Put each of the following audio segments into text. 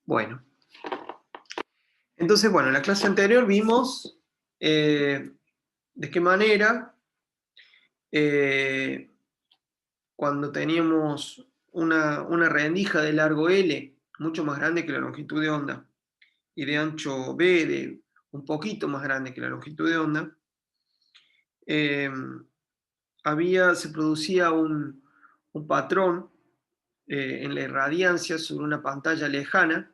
Bueno, entonces, bueno, en la clase anterior vimos de qué manera, eh, cuando teníamos una rendija de largo L, mucho más grande que la longitud de onda, y de ancho B, un poquito más grande que la longitud de onda, eh, se producía un patrón en la irradiancia sobre una pantalla lejana,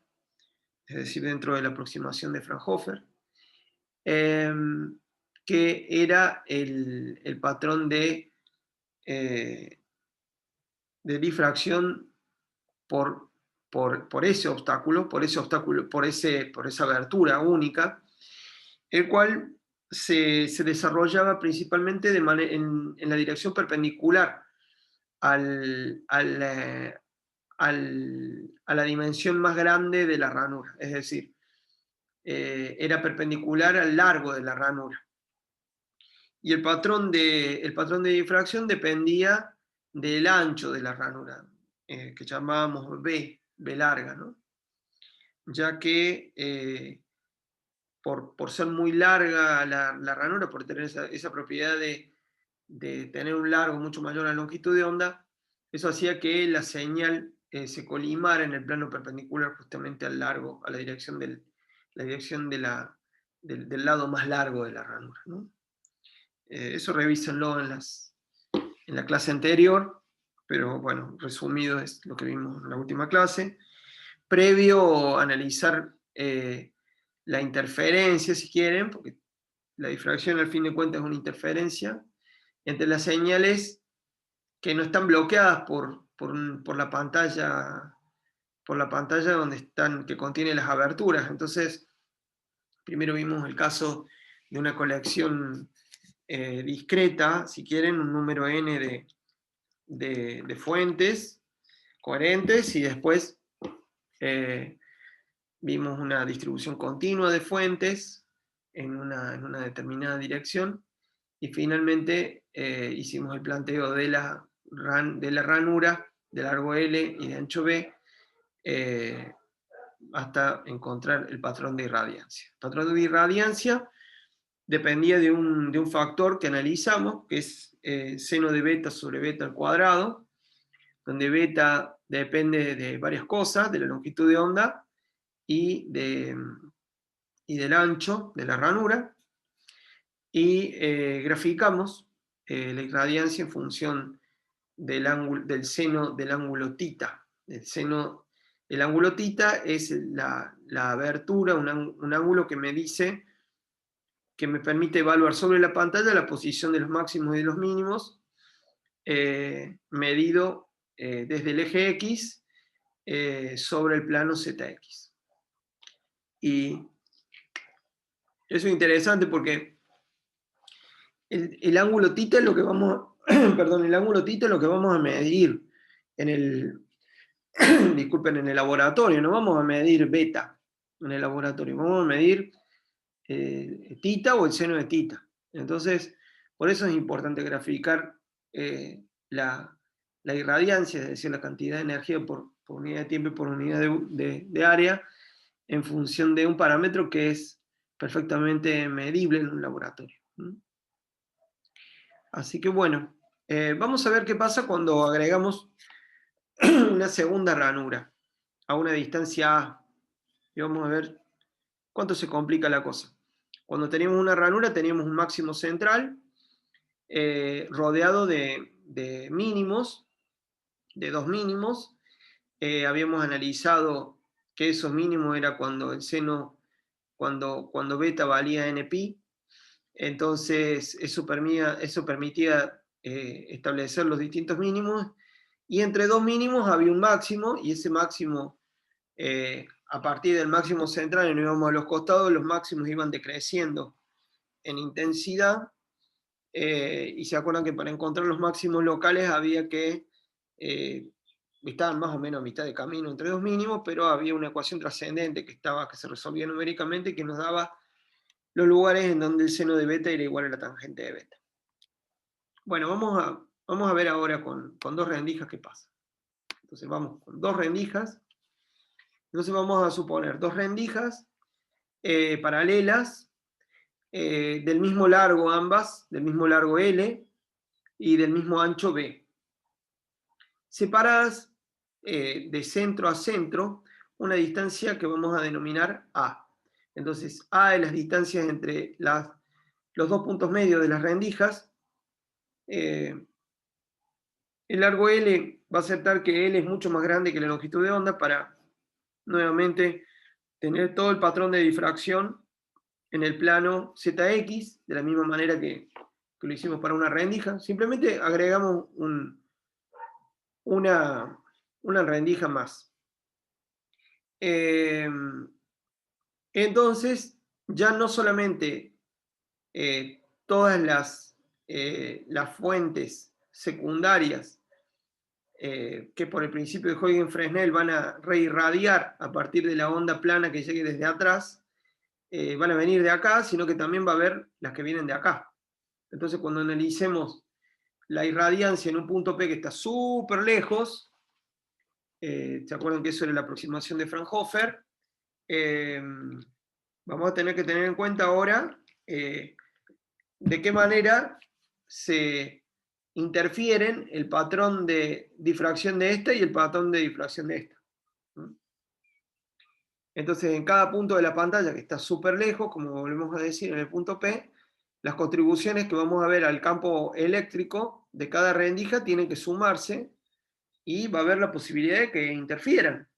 es decir, dentro de la aproximación de Fraunhofer, que era el patrón eh, de difracción por, por ese obstáculo, por esa abertura única, el cual se desarrollaba principalmente en la dirección perpendicular a la dimensión más grande de la ranura, es decir, era perpendicular al largo de la ranura. Y el patrón de difracción dependía del ancho de la ranura, que llamábamos B larga, ¿no? Ya que por ser muy larga la ranura, por tener esa propiedad de tener un largo mucho mayor a la longitud de onda, eso hacía que la señal se colimara en el plano perpendicular justamente al largo, a la dirección del lado más largo de la ranura, ¿no? Eso revísenlo en la clase anterior, pero bueno, resumido es lo que vimos en la última clase. Previo a analizar la interferencia, si quieren, porque la difracción al fin de cuentas es una interferencia entre las señales que no están bloqueadas por la pantalla donde están, que contiene las aberturas. Entonces, primero vimos el caso de una colección discreta, si quieren, un número n de fuentes coherentes, y después vimos una distribución continua de fuentes en una determinada dirección, y finalmente hicimos el planteo de la ranura de largo L y de ancho B, hasta encontrar el patrón de irradiancia. El patrón de irradiancia dependía de un factor que analizamos, que es seno de beta sobre beta al cuadrado, donde beta depende de varias cosas, de la longitud de onda y del ancho de la ranura, y graficamos la irradiancia en función del seno del ángulo tita. El ángulo tita es la abertura, un ángulo que me permite evaluar sobre la pantalla la posición de los máximos y de los mínimos, medido desde el eje X sobre el plano ZX. Y eso es interesante porque el ángulo tita es lo que vamos, perdón, el ángulo tita es lo que vamos a medir en el, disculpen, en el laboratorio. No vamos a medir beta en el laboratorio, vamos a medir tita o el seno de tita. Entonces, por eso es importante graficar la irradiancia, es decir, la cantidad de energía por unidad de tiempo y por unidad de área, en función de un parámetro que es perfectamente medible en un laboratorio. Así que bueno, vamos a ver qué pasa cuando agregamos una segunda ranura a una distancia A, y vamos a ver cuánto se complica la cosa. Cuando teníamos una ranura teníamos un máximo central rodeado de mínimos, de dos mínimos. Habíamos analizado que esos mínimos era cuando el seno, cuando beta valía npi. Entonces eso permitía establecer los distintos mínimos, y entre dos mínimos había un máximo, y ese máximo, a partir del máximo central, y nos íbamos a los costados, los máximos iban decreciendo en intensidad, y se acuerdan que para encontrar los máximos locales había que, estaban más o menos a mitad de camino entre dos mínimos, pero había una ecuación trascendente que se resolvía numéricamente, que nos daba los lugares en donde el seno de beta era igual a la tangente de beta. Bueno, vamos a ver ahora con dos rendijas qué pasa. Entonces vamos con dos rendijas. Entonces vamos a suponer dos rendijas paralelas, del mismo largo ambas, del mismo largo L y del mismo ancho B, separadas de centro a centro, una distancia que vamos a denominar A. Entonces, A es las distancias entre los dos puntos medios de las rendijas. El largo L va a aceptar que L es mucho más grande que la longitud de onda para, nuevamente, tener todo el patrón de difracción en el plano ZX, de la misma manera que lo hicimos para una rendija. Simplemente agregamos una rendija más. Entonces, ya no solamente todas las fuentes secundarias que por el principio de Huygens-Fresnel van a reirradiar a partir de la onda plana que llegue desde atrás, van a venir de acá, sino que también va a haber las que vienen de acá. Entonces, cuando analicemos la irradiancia en un punto P que está súper lejos, ¿se acuerdan que eso era la aproximación de Fraunhofer? Vamos a tener que tener en cuenta ahora de qué manera se interfieren el patrón de difracción de esta y el patrón de difracción de esta. Entonces, en cada punto de la pantalla que está súper lejos, como volvemos a decir en el punto P, las contribuciones que vamos a ver al campo eléctrico de cada rendija tienen que sumarse y va a haber la posibilidad de que interfieran,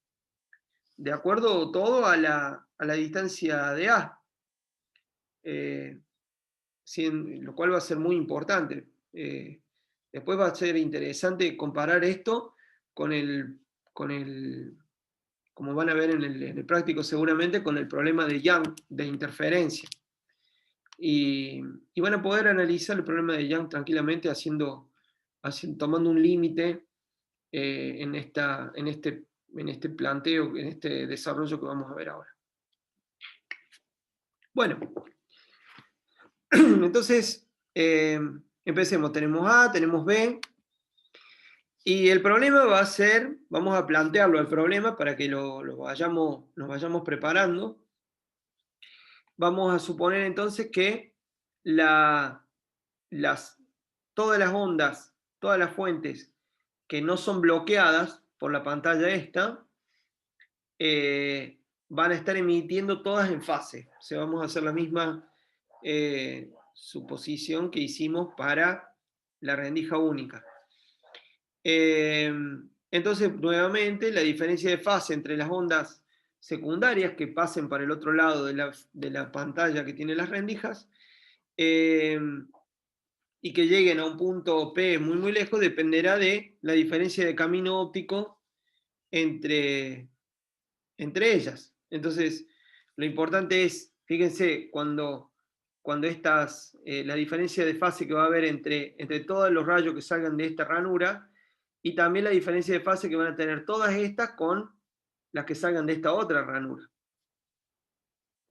de acuerdo todo a la distancia de A, lo cual va a ser muy importante. Después va a ser interesante comparar esto con como van a ver en el práctico seguramente, con el problema de Young, de interferencia. Y van a poder analizar el problema de Young tranquilamente tomando un límite en este planteo, en este desarrollo que vamos a ver ahora. Bueno, entonces empecemos. Tenemos A, tenemos B, y el problema va a ser, vamos a plantearlo el problema para que nos vayamos preparando. Vamos a suponer entonces que todas las ondas, todas las fuentes que no son bloqueadas por la pantalla esta, van a estar emitiendo todas en fase. O sea, vamos a hacer la misma suposición que hicimos para la rendija única. Entonces, nuevamente, la diferencia de fase entre las ondas secundarias que pasen para el otro lado de la pantalla que tiene las rendijas y que lleguen a un punto P muy muy lejos dependerá de la diferencia de camino óptico entre ellas. Entonces, lo importante es, fíjense, cuando la diferencia de fase que va a haber entre todos los rayos que salgan de esta ranura, y también la diferencia de fase que van a tener todas estas con las que salgan de esta otra ranura.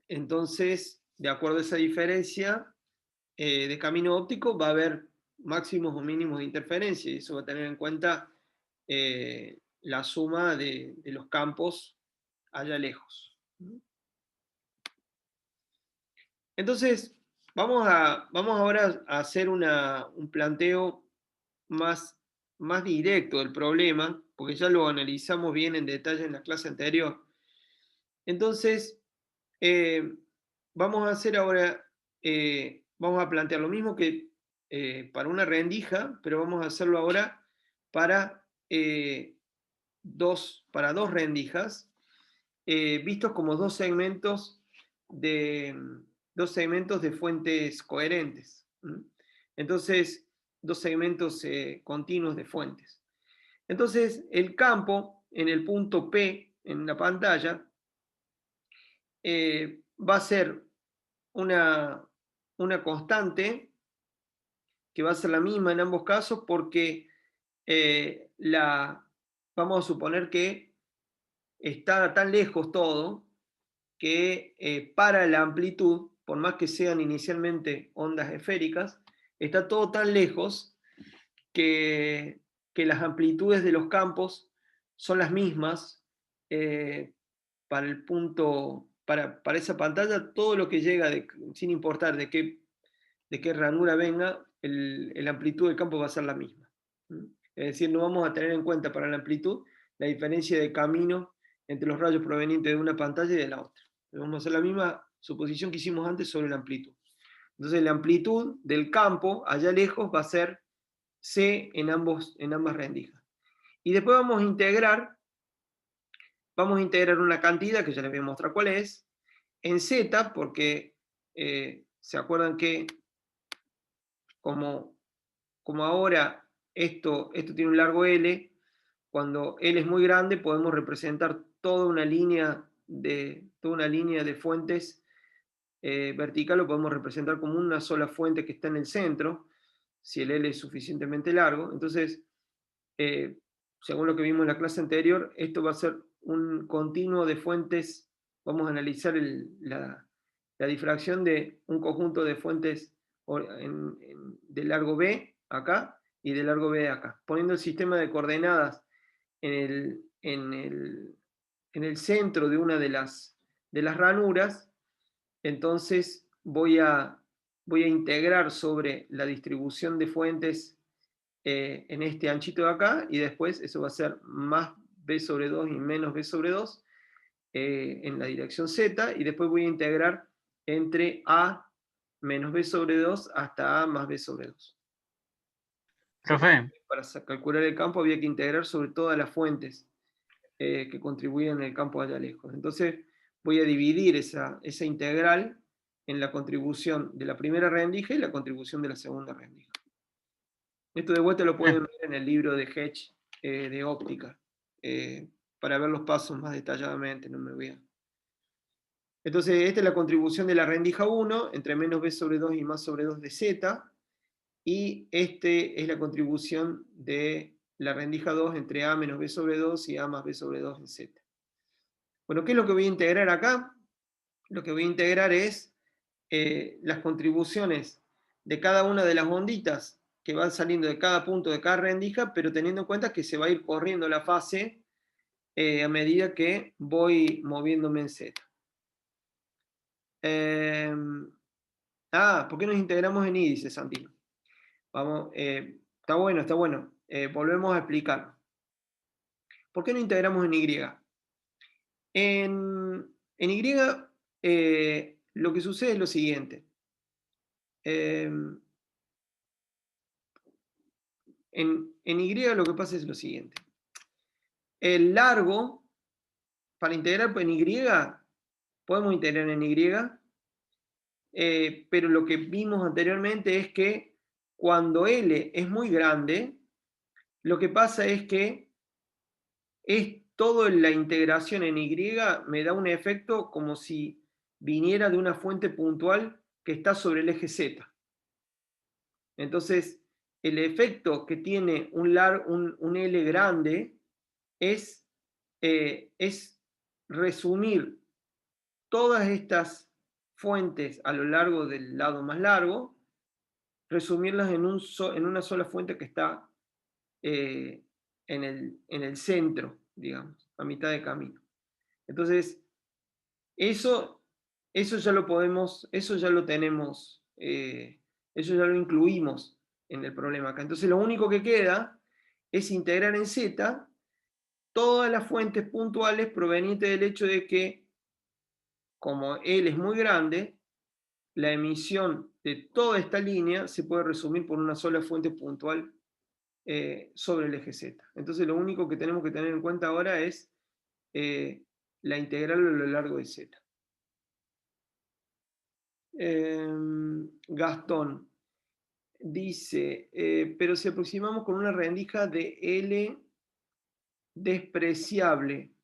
Entonces, de acuerdo a esa diferencia de camino óptico, va a haber máximos o mínimos de interferencia, y eso va a tener en cuenta la suma de los campos allá lejos. Entonces, vamos ahora a hacer un planteo más directo del problema, porque ya lo analizamos bien en detalle en la clase anterior. Entonces, vamos a hacer ahora, vamos a plantear lo mismo que para una rendija, pero vamos a hacerlo ahora para dos rendijas, vistos como dos segmentos de fuentes coherentes. Entonces, dos segmentos continuos de fuentes. Entonces, el campo en el punto P en la pantalla va a ser una constante que va a ser la misma en ambos casos porque vamos a suponer que está tan lejos todo que para la amplitud, por más que sean inicialmente ondas esféricas, está todo tan lejos que las amplitudes de los campos son las mismas para el punto, para esa pantalla, todo lo que llega, sin importar de qué ranura venga, la amplitud del campo va a ser la misma. Es decir, no vamos a tener en cuenta para la amplitud la diferencia de camino entre los rayos provenientes de una pantalla y de la otra. Vamos a hacer la misma suposición que hicimos antes sobre la amplitud. Entonces la amplitud del campo allá lejos va a ser C en ambas rendijas. Y después vamos a integrar una cantidad, que ya les voy a mostrar cuál es, en Z, porque se acuerdan que como ahora esto tiene un largo L, cuando L es muy grande podemos representar toda una línea de fuentes vertical, lo podemos representar como una sola fuente que está en el centro, si el L es suficientemente largo. Entonces, según lo que vimos en la clase anterior, esto va a ser un continuo de fuentes. Vamos a analizar la difracción de un conjunto de fuentes de largo B acá y de largo B acá. Poniendo el sistema de coordenadas en el centro de una de las ranuras, entonces voy a integrar sobre la distribución de fuentes en este anchito de acá, y después eso va a ser más b sobre 2 y menos b sobre 2 en la dirección z, y después voy a integrar entre a menos b sobre 2 hasta a más b sobre 2. Profe. Para calcular el campo había que integrar sobre todas las fuentes que contribuyen en el campo allá lejos. Entonces voy a dividir esa integral en la contribución de la primera rendija y la contribución de la segunda rendija. Esto de vuelta lo pueden ver en el libro de Hedge de óptica, para ver los pasos más detalladamente, no me voy a... Entonces, esta es la contribución de la rendija 1, entre menos b sobre 2 y más sobre 2 de z, y este es la contribución de la rendija 2 entre a menos b sobre 2 y a más b sobre 2 en z. Bueno, ¿qué es lo que voy a integrar acá? Lo que voy a integrar es las contribuciones de cada una de las onditas que van saliendo de cada punto de cada rendija, pero teniendo en cuenta que se va a ir corriendo la fase a medida que voy moviéndome en Z. ¿Por qué nos integramos en Y? Dice Santino. Vamos, está bueno. Volvemos a explicar. ¿Por qué no integramos en Y? En Y lo que sucede es lo siguiente. En Y lo que pasa es lo siguiente. El largo, para integrar en Y, podemos integrar en Y, pero lo que vimos anteriormente es que cuando L es muy grande, lo que pasa es que toda la integración en Y me da un efecto como si viniera de una fuente puntual que está sobre el eje Z. Entonces, el efecto que tiene un L grande es resumir todas estas fuentes a lo largo del lado más largo, resumirlas en una sola fuente que está en el centro, digamos, a mitad de camino. Entonces, eso ya lo podemos, eso ya lo tenemos, eso ya lo incluimos en el problema acá. Entonces, lo único que queda es integrar en Z todas las fuentes puntuales provenientes del hecho de que, como L es muy grande, la emisión de toda esta línea se puede resumir por una sola fuente puntual sobre el eje Z. Entonces lo único que tenemos que tener en cuenta ahora es la integral a lo largo de Z. Gastón dice, pero si aproximamos con una rendija de L despreciable,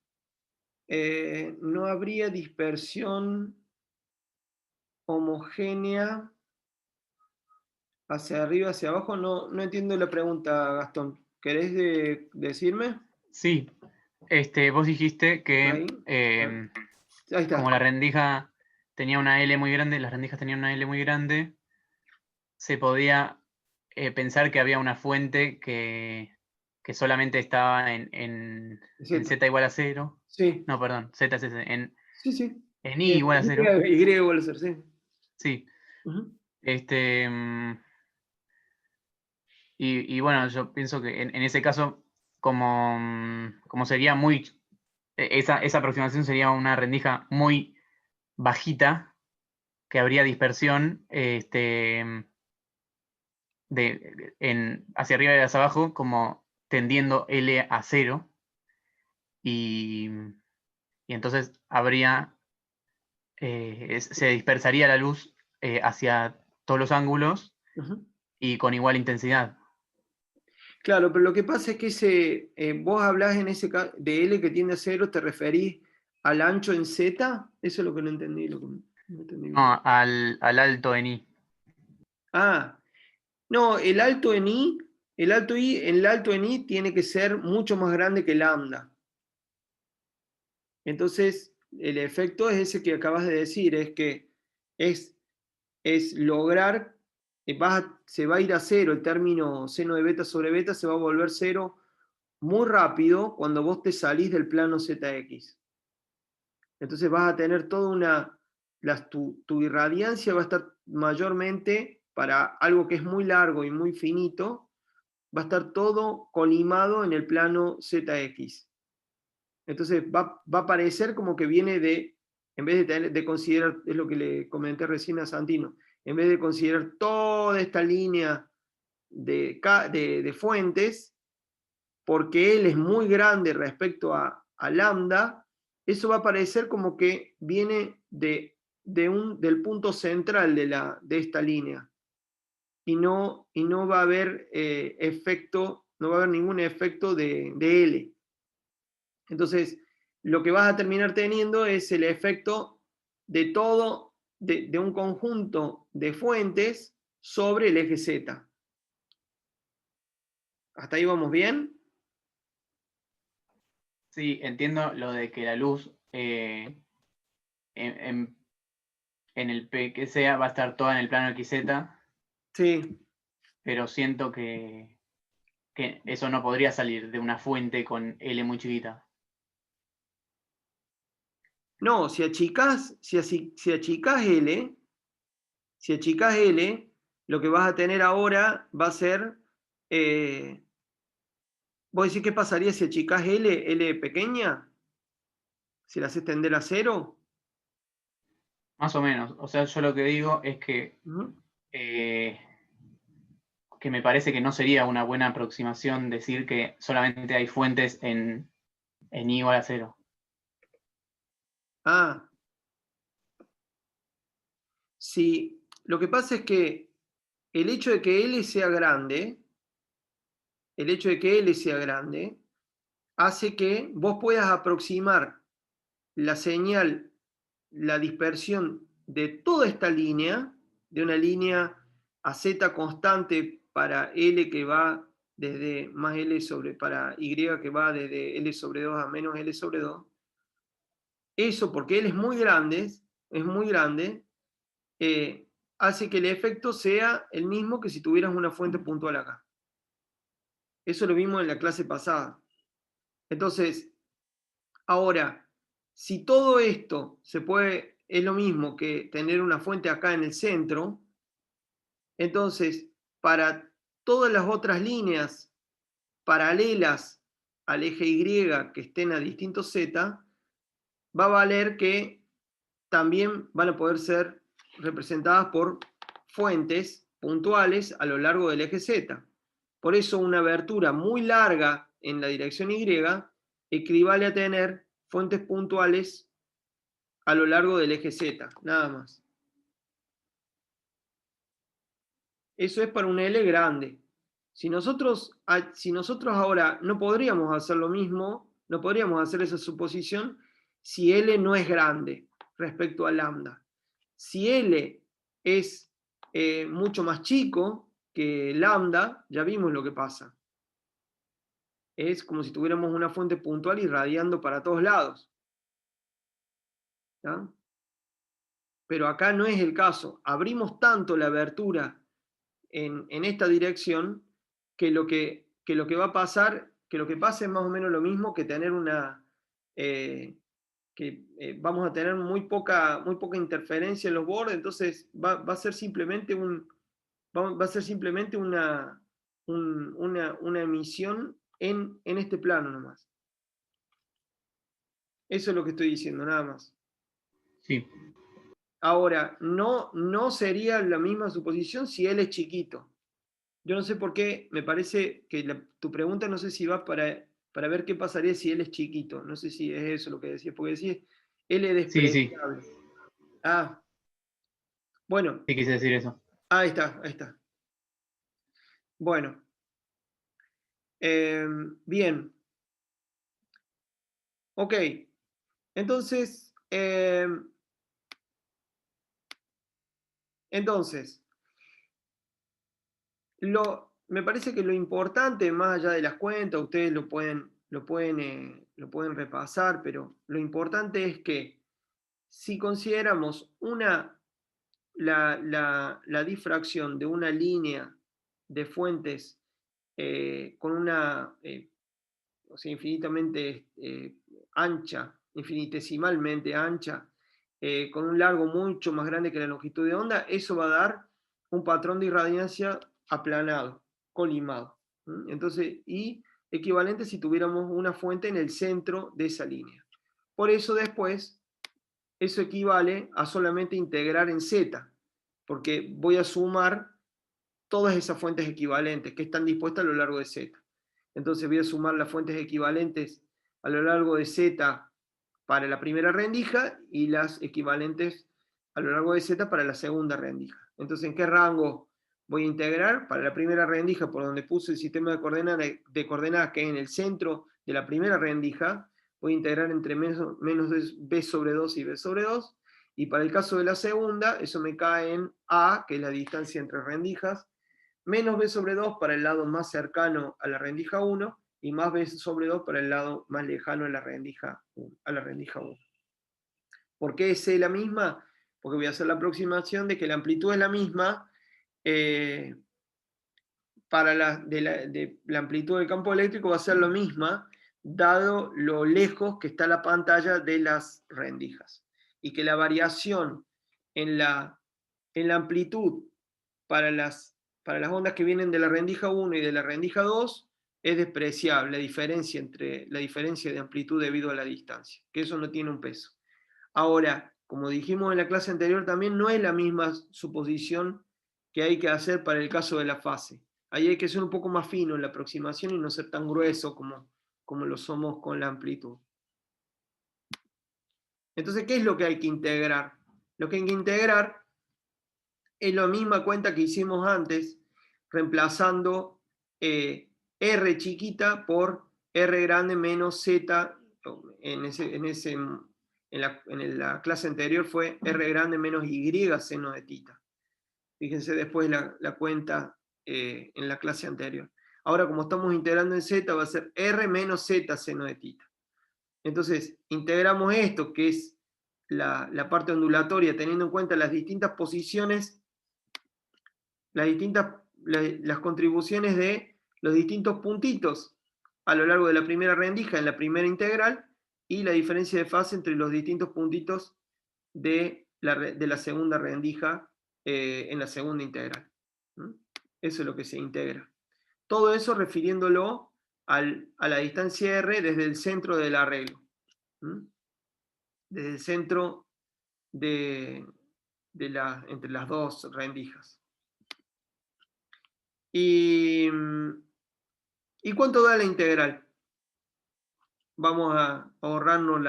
¿no habría dispersión homogénea hacia arriba, hacia abajo? No entiendo la pregunta, Gastón. ¿Querés decirme? Sí. Vos dijiste que Ahí está. Como la rendija tenía una L muy grande, las rendijas tenían una L muy grande, se podía pensar que había una fuente que solamente estaba en Z igual a 0. Sí, No, perdón, Z es S. sí, sí. En I igual a 0. Y igual a 0, sí. Sí. Ujú, Y bueno, yo pienso que en ese caso, como sería muy. Esa aproximación sería una rendija muy bajita, que habría dispersión hacia arriba y hacia abajo, como tendiendo L a 0. Y, y entonces se dispersaría la luz hacia todos los ángulos ujú. y con igual intensidad. Claro, pero lo que pasa es que vos hablás en ese caso de L que tiende a 0, ¿te referís al ancho en Z? Eso es lo que no entendí, no entendí bien. No, al alto en I. Ah, no, el alto en I, el alto en I tiene que ser mucho más grande que lambda. Entonces, el efecto es ese que acabas de decir, es que es, es lograr, se va a ir a 0, el término seno de beta sobre beta se va a volver 0 muy rápido cuando vos te salís del plano ZX. Entonces vas a tener toda tu irradiancia va a estar mayormente para algo que es muy largo y muy finito, va a estar todo colimado en el plano ZX. Entonces va a parecer como que viene en vez de considerar, es lo que le comenté recién a Santino, en vez de considerar toda esta línea de fuentes, porque él es muy grande respecto a lambda, eso va a parecer como que viene del punto central de esta línea. Y no va a haber efecto, no va a haber ningún efecto de L. Entonces, lo que vas a terminar teniendo es el efecto de todo, de un conjunto de fuentes sobre el eje Z. ¿Hasta ahí vamos bien? Sí, entiendo lo de que la luz en, en el P que sea va a estar toda en el plano XZ, Sí. pero siento que eso no podría salir de una fuente con L muy chiquita. No, si achicás L, lo que vas a tener ahora va a ser, vos decís qué pasaría si achicás L pequeña, si la haces tender a 0. Más o menos. O sea, yo lo que digo es Ujú. eh, que me parece que no sería una buena aproximación decir que solamente hay fuentes en I igual a 0. Ah, sí, lo que pasa es que el hecho de que L sea grande, el hecho de que L sea grande, hace que vos puedas aproximar la señal, la dispersión de toda esta línea, de una línea a Z constante para L que va desde más L sobre, para Y que va desde L sobre 2 a menos L sobre 2. Eso, porque L es muy grande, eh, hace que el efecto sea el mismo que si tuvieras una fuente puntual acá. Eso lo vimos en la clase pasada. Entonces, ahora, si todo esto es lo mismo que tener una fuente acá en el centro, entonces, para todas las otras líneas paralelas al eje Y que estén a distintos Z, va a valer que también van a poder ser representadas por fuentes puntuales a lo largo del eje Z. Por eso una abertura muy larga en la dirección Y equivale a tener fuentes puntuales a lo largo del eje Z, nada más. Eso es para un L grande. Si nosotros ahora no podríamos hacer lo mismo, no podríamos hacer esa suposición si L no es grande respecto a lambda. Si L es mucho más chico que lambda, ya vimos lo que pasa. Es como si tuviéramos una fuente puntual irradiando para todos lados. ¿Ya? Pero acá no es el caso. Abrimos tanto la abertura en esta dirección que lo que va a pasar, que lo que pasa es más o menos lo mismo que tener vamos a tener muy poca interferencia en los bordes, entonces va a ser simplemente una emisión en este plano nomás. Eso es lo que estoy diciendo, nada más. Sí. Ahora, no sería la misma suposición si él es chiquito. Yo no sé por qué, me parece que tu pregunta no sé si va para ver qué pasaría si él es chiquito. No sé si es eso lo que decías, porque decís, él es Sí, sí. despreciable. Ah, bueno, Sí, quise decir eso. ahí está. Bueno, bien. Ok, entonces, me parece que lo importante, más allá de las cuentas, ustedes lo pueden repasar, pero lo importante es que si consideramos la difracción de una línea de fuentes con una, o sea, infinitamente ancha, infinitesimalmente ancha, con un largo mucho más grande que la longitud de onda, eso va a dar un patrón de irradiancia aplanado, colimado. Entonces, y equivalente si tuviéramos una fuente en el centro de esa línea. Por eso después, eso equivale a solamente integrar en Z, porque voy a sumar todas esas fuentes equivalentes que están dispuestas a lo largo de Z. Entonces voy a sumar las fuentes equivalentes a lo largo de Z para la primera rendija y las equivalentes a lo largo de Z para la segunda rendija. Entonces, ¿en qué rango voy a integrar? Para la primera rendija, por donde puse el sistema de coordenadas que es en el centro de la primera rendija, voy a integrar entre menos b sobre 2 y b sobre 2. Y para el caso de la segunda, eso me cae en A, que es la distancia entre rendijas, menos b sobre 2 para el lado más cercano a la rendija 1 y más b sobre 2 para el lado más lejano a la rendija 1. ¿Por qué es la misma? Porque voy a hacer la aproximación de que la amplitud es la misma para la amplitud del campo eléctrico va a ser la misma, dado lo lejos que está la pantalla de las rendijas. Y que la variación en la amplitud para las ondas que vienen de la rendija 1 y de la rendija 2 es despreciable, la diferencia de amplitud debido a la distancia, que eso no tiene un peso. Ahora, como dijimos en la clase anterior, también no es la misma suposición que hay que hacer para el caso de la fase. Ahí hay que ser un poco más fino en la aproximación y no ser tan grueso como lo somos con la amplitud. Entonces, ¿qué es lo que hay que integrar? Lo que hay que integrar es la misma cuenta que hicimos antes, reemplazando R chiquita por R grande menos Z. En la clase anterior fue R grande menos Y seno de tita. Fíjense después la cuenta en la clase anterior. Ahora, como estamos integrando en Z, va a ser R menos Z seno de tita. Entonces, integramos esto, que es la parte ondulatoria, teniendo en cuenta las distintas posiciones, las contribuciones de los distintos puntitos a lo largo de la primera rendija en la primera integral y la diferencia de fase entre los distintos puntitos de la segunda rendija en la segunda integral. Eso es lo que se integra. Todo eso refiriéndolo a la distancia R desde el centro del arreglo. Desde el centro entre las dos rendijas. ¿Y cuánto da la integral? Vamos a ahorrarnos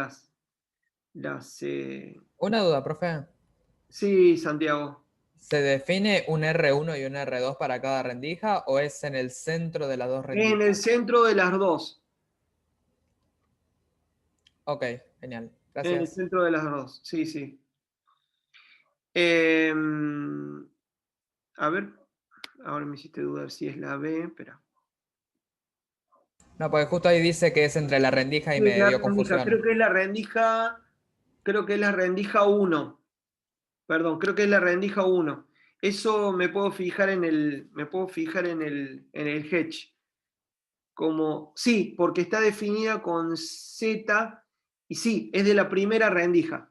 las Una duda, profe. Sí, Santiago. ¿Se define un R1 y un R2 para cada rendija o es en el centro de las dos rendijas? En el centro de las dos. Ok, genial. En el Gracias. centro de las dos, sí. A ver, ahora me hiciste dudar si es la B, espera. No, porque justo ahí dice que es entre la rendija y me dio confusión. Creo que es la rendija 1. Perdón, creo que es la rendija 1. Eso me puedo fijar en el hedge. Sí, porque está definida con Z Y sí, es de la primera rendija.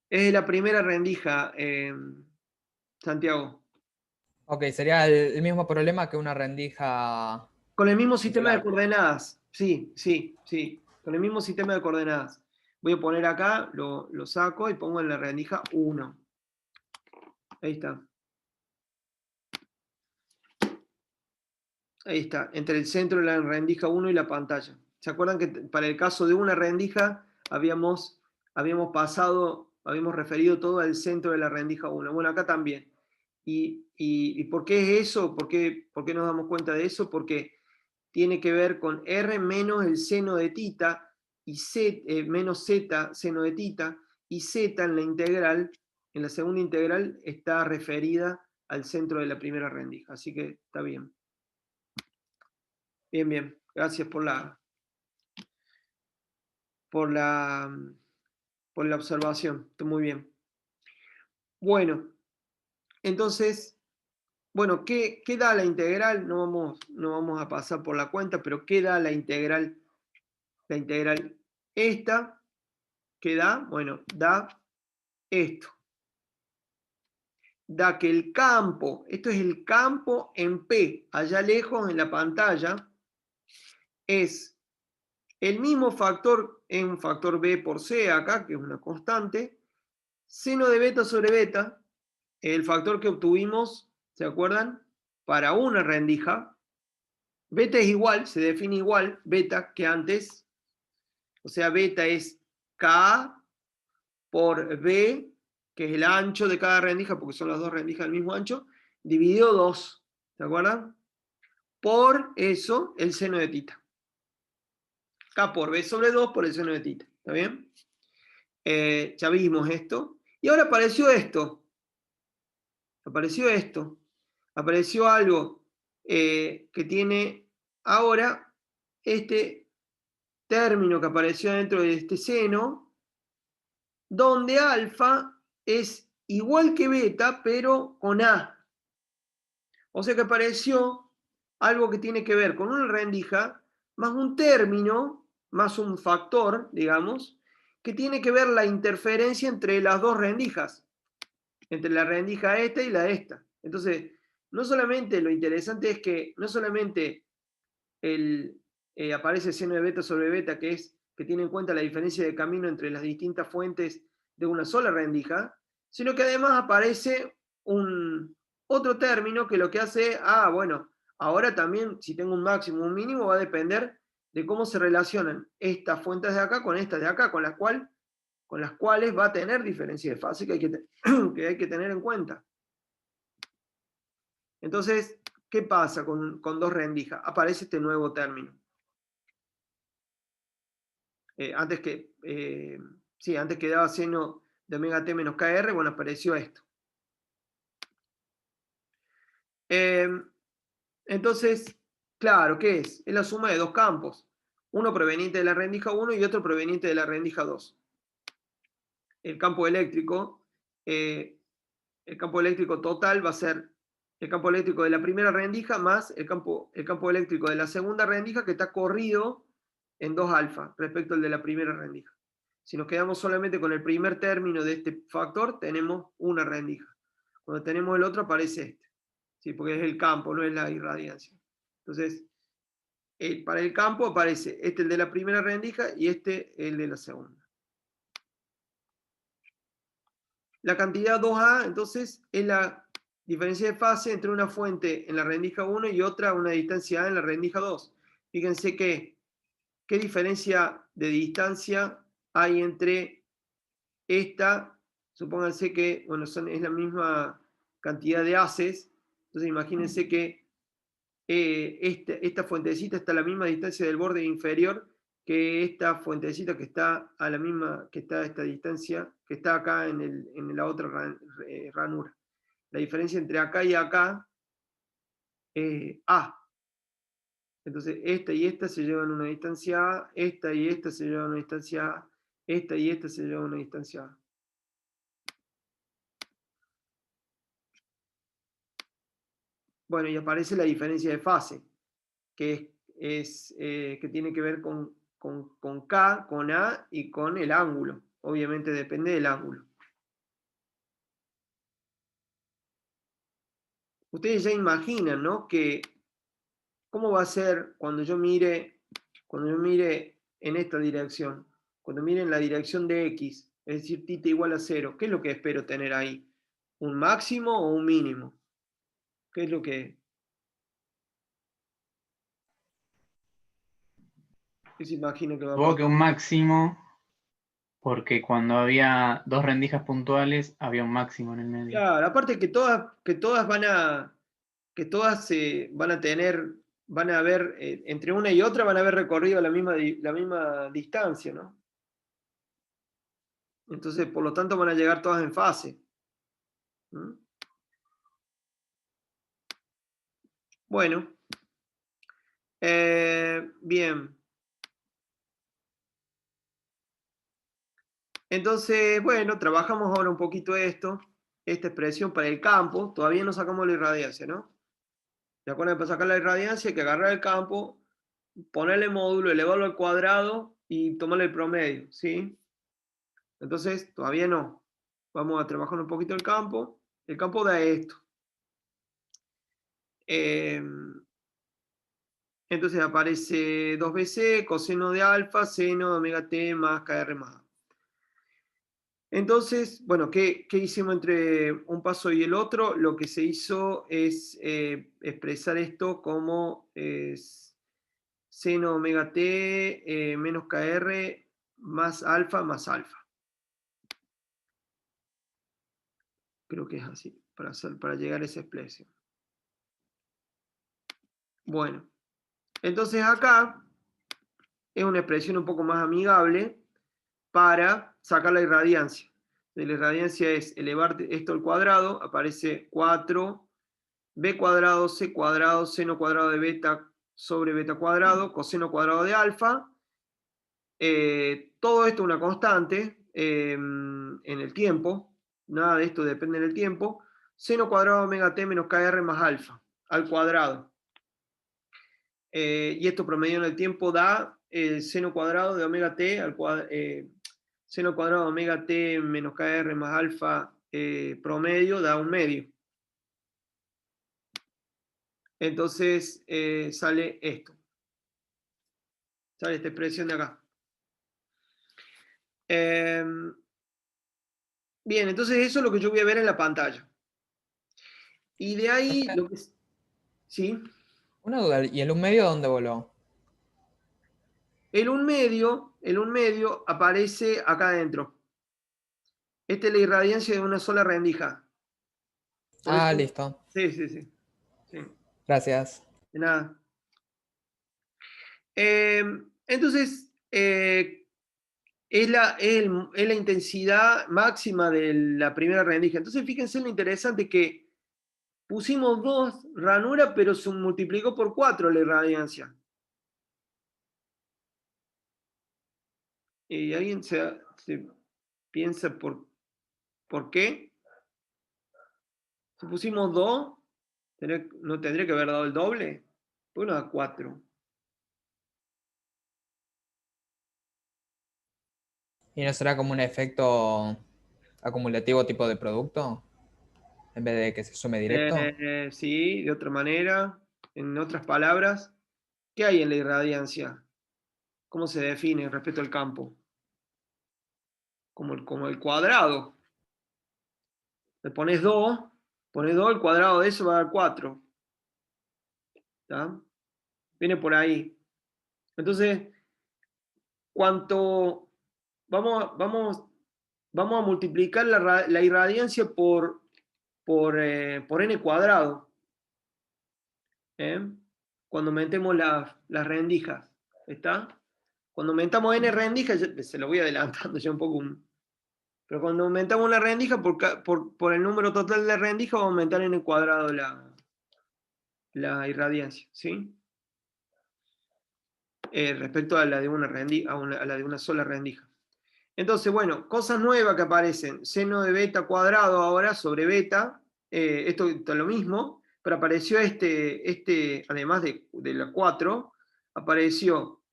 Es de la primera rendija, Santiago. Ok, sería el mismo problema que una rendija Con el mismo sistema de singular. coordenadas. Sí, sí, sí. Con el mismo sistema de coordenadas. Voy a poner acá, lo saco y pongo en la rendija 1. Ahí está. Ahí está, entre el centro de la rendija 1 y la pantalla. ¿Se acuerdan que para el caso de una rendija habíamos referido todo al centro de la rendija 1? Bueno, acá también. ¿Y por qué es eso? ¿Por qué nos damos cuenta de eso? Porque tiene que ver con R menos el seno de tita y menos Z seno de tita, y Z en la integral, en la segunda integral, está referida al centro de la primera rendija. Así que está bien. Bien, bien. Gracias por por la, por la observación. Está muy bien. Bueno, entonces, bueno, ¿qué da la integral? No vamos a pasar por la cuenta, pero ¿qué da la integral? La integral esta, ¿qué da? Bueno, da esto. Da que el campo, esto es el campo en P, allá lejos en la pantalla, es el mismo factor, es un factor B por C acá, que es una constante, seno de beta sobre beta, el factor que obtuvimos, ¿se acuerdan? Para una rendija. Beta es igual, se define igual, beta, que antes. O sea, beta es K por B, que es el ancho de cada rendija, porque son las dos rendijas del mismo ancho, dividido 2. ¿Se acuerdan? Por eso, el seno de tita. K por B sobre 2 por el seno de tita. ¿Está bien? Ya vimos esto. Y ahora apareció esto. Apareció algo que tiene ahora este término que apareció dentro de este seno, donde alfa es igual que beta, pero con A. O sea que apareció algo que tiene que ver con una rendija, más un término, más un factor, digamos, que tiene que ver la interferencia entre las dos rendijas, entre la rendija esta y la esta. Entonces, no solamente lo interesante es que no solamente aparece seno de beta sobre beta, que tiene en cuenta la diferencia de camino entre las distintas fuentes de una sola rendija, sino que además aparece otro término que lo que hace, bueno, ahora también si tengo un máximo o un mínimo va a depender de cómo se relacionan estas fuentes de acá con estas de acá, con las cuales va a tener diferencia de fase que que hay que tener en cuenta. Entonces, ¿qué pasa con dos rendijas? Aparece este nuevo término. Antes que daba seno de omega t menos KR, bueno, apareció esto. Entonces, claro, ¿qué es? Es la suma de dos campos. Uno proveniente de la rendija 1 y otro proveniente de la rendija 2. El campo eléctrico total va a ser el campo eléctrico de la primera rendija más el campo eléctrico de la segunda rendija, que está corrido en 2 alfa respecto al de la primera rendija. Si nos quedamos solamente con el primer término de este factor, tenemos una rendija. Cuando tenemos el otro aparece este, ¿sí? Porque es el campo, no es la irradiancia. Entonces, para el campo aparece este el de la primera rendija y este el de la segunda. La cantidad 2A, entonces, es la diferencia de fase entre una fuente en la rendija 1 y otra a una distancia A en la rendija 2. Fíjense qué diferencia de distancia hay entre esta, supónganse que, bueno, es la misma cantidad de haces, entonces imagínense que esta fuentecita está a la misma distancia del borde inferior que esta fuentecita que está a la misma, que está a esta distancia, que está acá en la otra ranura. La diferencia entre acá y acá es A. Entonces, esta y esta se llevan a una distancia A, esta y esta se llevan a una distancia A, esta y esta se llevan a una distancia A. Bueno, y aparece la diferencia de fase, que tiene que ver con con K, con A y con el ángulo. Obviamente depende del ángulo. Ustedes ya imaginan, ¿no? Que cómo va a ser cuando yo mire en esta dirección, cuando mire en la dirección de X, es decir, θ igual a 0. ¿Qué es lo que espero tener ahí? ¿Un máximo o un mínimo? ¿Qué es lo que... ¿Qué se imagina que va a Supongo que pasar? un máximo, porque cuando había dos rendijas puntuales, había un máximo en el medio. Claro, aparte que todas van a tener, van a haber, entre una y otra van a haber recorrido la misma distancia, ¿no? Entonces, por lo tanto, van a llegar todas en fase. ¿Mm? Bueno, bien. Entonces, bueno, trabajamos ahora un poquito esta expresión para el campo. Todavía no sacamos la irradiancia, ¿no? ¿Se acuerdan? Para sacar la irradiancia hay que agarrar el campo, ponerle módulo, elevarlo al cuadrado y tomarle el promedio, ¿sí? Entonces, todavía no. Vamos a trabajar un poquito el campo. El campo da esto. Entonces aparece 2bc, coseno de alfa, seno de omega t más kr más A. Entonces, bueno, ¿qué hicimos entre un paso y el otro? Lo que se hizo es expresar esto como seno omega t menos kr más alfa. Creo que es así, para llegar a esa expresión. Bueno, entonces acá es una expresión un poco más amigable para sacar la irradiancia. La irradiancia es elevar esto al cuadrado, aparece 4 b cuadrado, c cuadrado, seno cuadrado de beta sobre beta cuadrado, coseno cuadrado de alfa. Todo esto es una constante en el tiempo, nada de esto depende del tiempo. Seno cuadrado de omega t menos kr más alfa, al cuadrado. Y esto promedio en el tiempo da el seno cuadrado de omega t seno cuadrado de omega t menos kr más alfa promedio da un medio. Entonces sale esto. Sale esta expresión de acá. Bien, entonces eso es lo que yo voy a ver en la pantalla. Y de ahí lo que... ¿Sí? Una duda, ¿y el 1 medio dónde voló? El 1 medio aparece acá adentro. Esta es la irradiancia de una sola rendija. Por eso... Listo. Sí. Gracias. De nada. Entonces, es la intensidad máxima de la primera rendija. Entonces, fíjense lo interesante que pusimos 2 ranuras, pero se multiplicó por 4 la irradiancia. ¿Y alguien se piensa por qué? Si pusimos 2, ¿no tendría que haber dado el doble? ¿Por qué no da 4? ¿Y no será como un efecto acumulativo tipo de producto? En vez de que se sume directo. Sí, de otra manera. En otras palabras, ¿qué hay en la irradiancia? ¿Cómo se define respecto al campo? Como el cuadrado. Le pones 2, el cuadrado de eso va a dar 4. ¿Está? Viene por ahí. Entonces, cuanto vamos a multiplicar la irradiancia por n cuadrado. Cuando aumentemos las rendijas. ¿Está? Cuando aumentamos n rendijas, se lo voy adelantando ya un poco. Pero cuando aumentamos una rendija, por el número total de rendijas, va a aumentar n cuadrado la irradiancia. ¿Sí? Respecto a la de una rendija, a la de una sola rendija. Entonces, bueno, cosas nuevas que aparecen. Seno de beta cuadrado ahora sobre beta. Esto es lo mismo, pero apareció además de la 4, apareció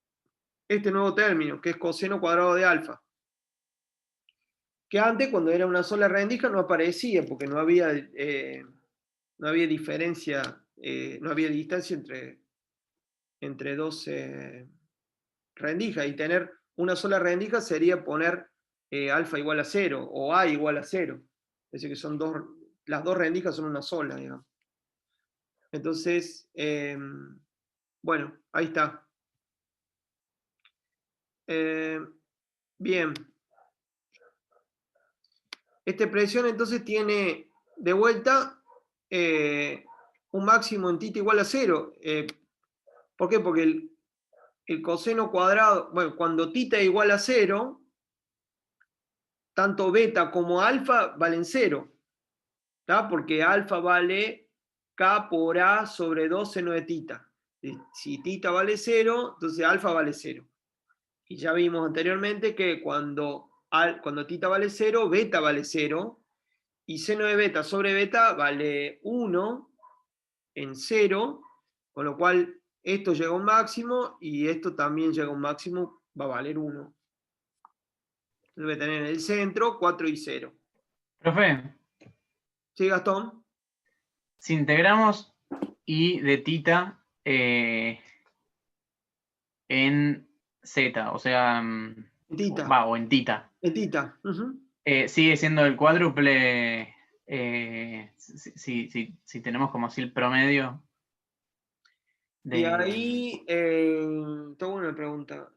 este nuevo término, que es coseno cuadrado de alfa. Que antes, cuando era una sola rendija, no aparecía, porque no había diferencia, no había distancia entre dos rendijas. Y tener una sola rendija sería poner alfa igual a 0 o a igual a 0. Es decir, que las dos rendijas son una sola, digamos. Entonces, bueno, ahí está. Bien. Esta expresión entonces tiene de vuelta un máximo en θ igual a 0. ¿Por qué? Porque el coseno cuadrado, bueno, cuando θ es igual a 0, tanto beta como alfa valen 0. ¿Tá? Porque alfa vale K por A sobre 2 seno de θ. Si θ vale 0, entonces alfa vale 0. Y ya vimos anteriormente que cuando θ vale 0, beta vale 0. Y seno de beta sobre beta vale 1 en 0, con lo cual esto llega a un máximo y esto también llega a un máximo, va a valer 1. Voy a tener en el centro 4 y 0. Profe, ¿Sí, Gastón? si integramos y de θ en z, o sea, En θ. o en θ, En θ. sigue siendo el cuádruple si tenemos como así el promedio de... Y ahí, está buena la pregunta.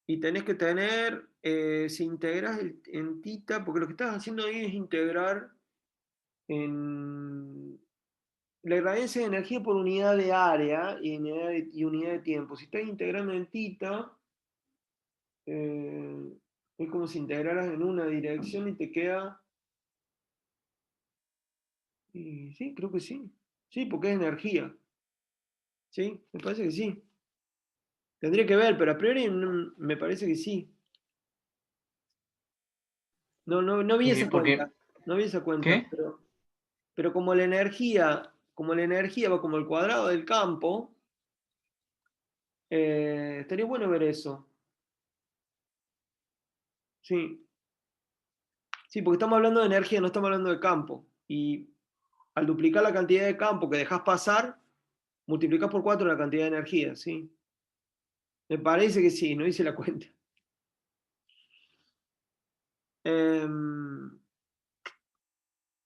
Y tenés que tener, si integras en θ, porque lo que estás haciendo ahí es integrar en la irradiancia de energía por unidad de área y unidad de tiempo. Si estás integrando en θ, es como si integraras en una dirección y te queda... Y sí, creo que sí. Sí, porque es energía. Sí, me parece que sí. Tendría que ver, pero a priori me parece que sí. No vi esa porque, cuenta. No vi esa cuenta, ¿qué? pero como la energía va como el cuadrado del campo, estaría bueno ver eso. Sí. Sí, porque estamos hablando de energía, no estamos hablando de campo. Y al duplicar la cantidad de campo que dejas pasar, multiplicas por 4 la cantidad de energía, ¿sí? Me parece que sí, no hice la cuenta.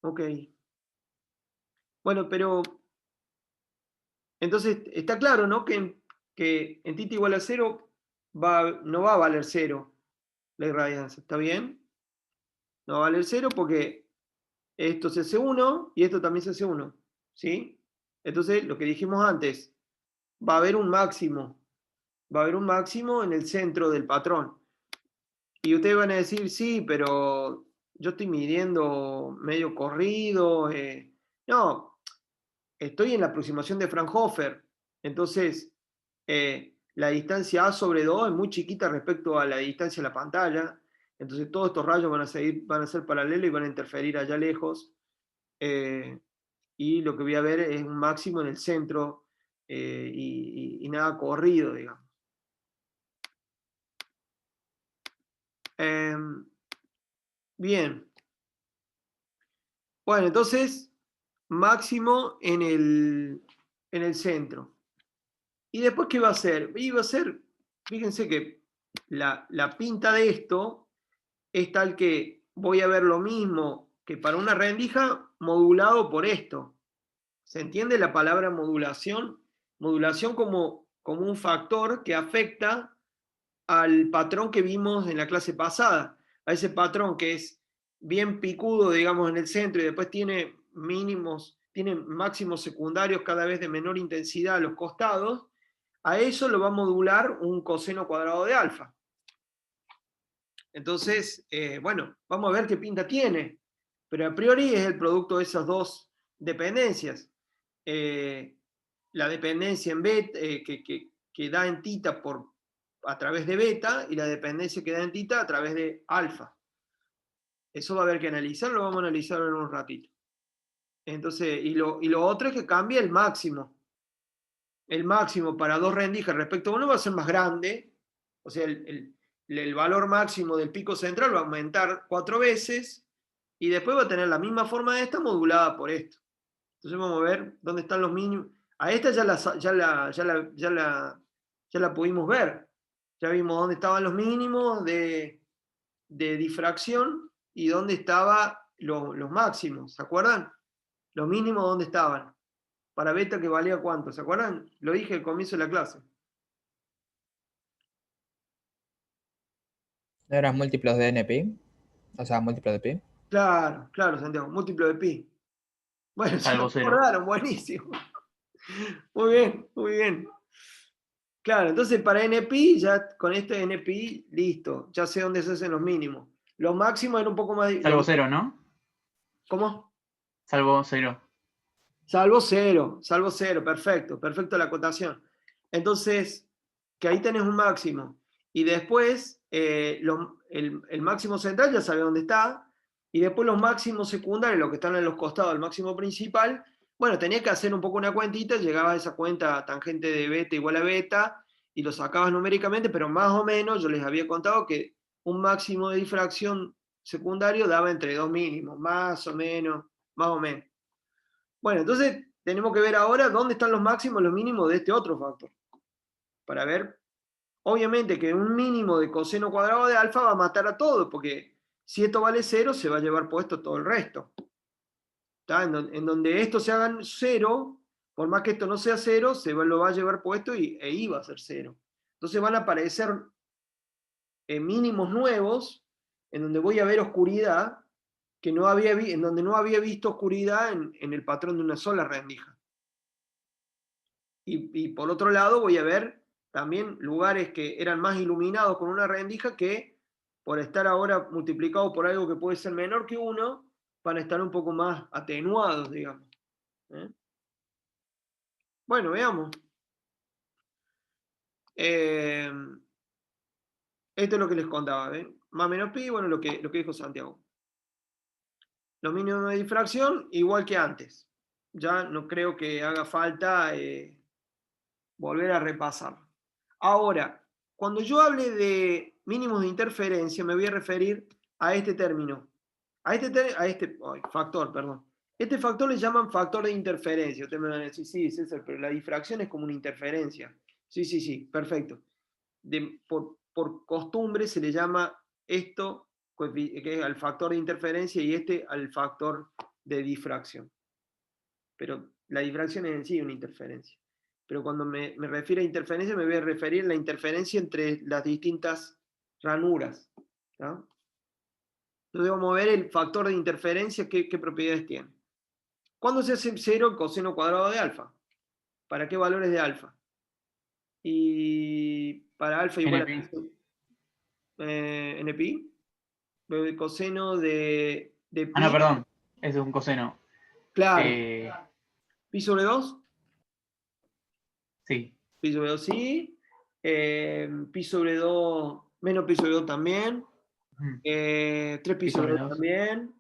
Ok. Bueno, pero entonces está claro, ¿no? Que en θ igual a 0 no va a valer 0 la irradiancia, ¿está bien? No va a valer 0 porque esto se hace 1 y esto también se hace 1, ¿sí? Entonces, lo que dijimos antes, va a haber un máximo. Va a haber un máximo en el centro del patrón. Y ustedes van a decir, sí, pero yo estoy midiendo medio corrido. No, estoy en la aproximación de Fraunhofer. Entonces, la distancia A sobre 2 es muy chiquita respecto a la distancia de la pantalla. Entonces, todos estos rayos van a ser paralelos y van a interferir allá lejos. Y lo que voy a ver es un máximo en el centro y nada corrido, digamos. Bien. Bueno, entonces, máximo en el centro. ¿Y después qué va a hacer? Y va a ser, fíjense que la pinta de esto es tal que voy a ver lo mismo que para una rendija modulado por esto. ¿Se entiende la palabra modulación? Modulación como un factor que afecta al patrón que vimos en la clase pasada, a ese patrón que es bien picudo, digamos, en el centro y después tiene máximos secundarios cada vez de menor intensidad a los costados, a eso lo va a modular un coseno cuadrado de alfa. Entonces, bueno, vamos a ver qué pinta tiene, pero a priori es el producto de esas dos dependencias. La dependencia en beta, que da en θ a través de beta y la dependencia que da en θ a través de alfa. Eso va a haber que analizarlo, vamos a analizarlo en un ratito. Entonces, y lo otro es que cambia el máximo. el máximo para dos rendijas respecto a uno va a ser más grande, o sea, el valor máximo del pico central va a aumentar 4 veces, y después va a tener la misma forma de esta modulada por esto. Entonces vamos a ver dónde están los mínimos. A esta ya la pudimos ver. Ya vimos dónde estaban los mínimos de difracción y dónde estaban los máximos. ¿Se acuerdan? Los mínimos dónde estaban. Para beta que valía cuánto. ¿Se acuerdan? Lo dije al comienzo de la clase. ¿No eran múltiplos de NPi? O sea, múltiplos de pi. Claro, claro, Santiago. Múltiplo de pi. Bueno, se lo Salvo 0. acordaron. Buenísimo. Muy bien, muy bien. Claro, entonces para NPi, ya con este NPi, listo, ya sé dónde se hacen los mínimos. Los máximos eran un poco más... Salvo 0, ¿no? ¿Cómo? Salvo 0. Salvo cero, perfecto, perfecto la acotación. Entonces, que ahí tenés un máximo. Y después, el máximo central ya sabe dónde está. Y después los máximos secundarios, los que están en los costados del máximo principal, bueno, tenías que hacer un poco una cuentita, llegabas a esa cuenta tangente de beta igual a beta, y lo sacabas numéricamente, pero más o menos yo les había contado que un máximo de difracción secundario daba entre dos mínimos, más o menos, más o menos. Bueno, entonces tenemos que ver ahora dónde están los máximos y los mínimos de este otro factor. Para ver, obviamente que un mínimo de coseno cuadrado de alfa va a matar a todo, porque si esto vale 0, se va a llevar puesto todo el resto. En donde esto se haga 0, por más que esto no sea 0, lo va a llevar puesto e I va a ser 0. Entonces van a aparecer mínimos nuevos, en donde voy a ver oscuridad, que no había en donde no había visto oscuridad en el patrón de una sola rendija. Y por otro lado voy a ver también lugares que eran más iluminados con una rendija que por estar ahora multiplicado por algo que puede ser menor que 1, van a estar un poco más atenuados, digamos. Bueno, veamos. Esto es lo que les contaba, ¿ven? Más menos pi, bueno, lo que dijo Santiago. Los mínimos de difracción, igual que antes. Ya no creo que haga falta volver a repasar. Ahora, cuando yo hable de mínimos de interferencia, me voy a referir a este término. Factor, perdón. Este factor le llaman factor de interferencia. Ustedes me van a decir, sí, César, pero la difracción es como una interferencia. Sí, perfecto. Por costumbre se le llama esto, que es al factor de interferencia, y este al factor de difracción. Pero la difracción es en sí una interferencia. Pero cuando me refiero a interferencia, me voy a referir a la interferencia entre las distintas ranuras. ¿No? Entonces vamos a ver el factor de interferencia, qué propiedades tiene. ¿Cuándo se hace 0 el coseno cuadrado de alfa? ¿Para qué valores de alfa? Y para alfa igual a NPi, el coseno de pi. Ah, no, perdón. Es un coseno. Claro. Pi sobre 2. Sí. Pi sobre 2 sí. Pi sobre 2, menos pi sobre 2 también. 3 pi sobre 2 también.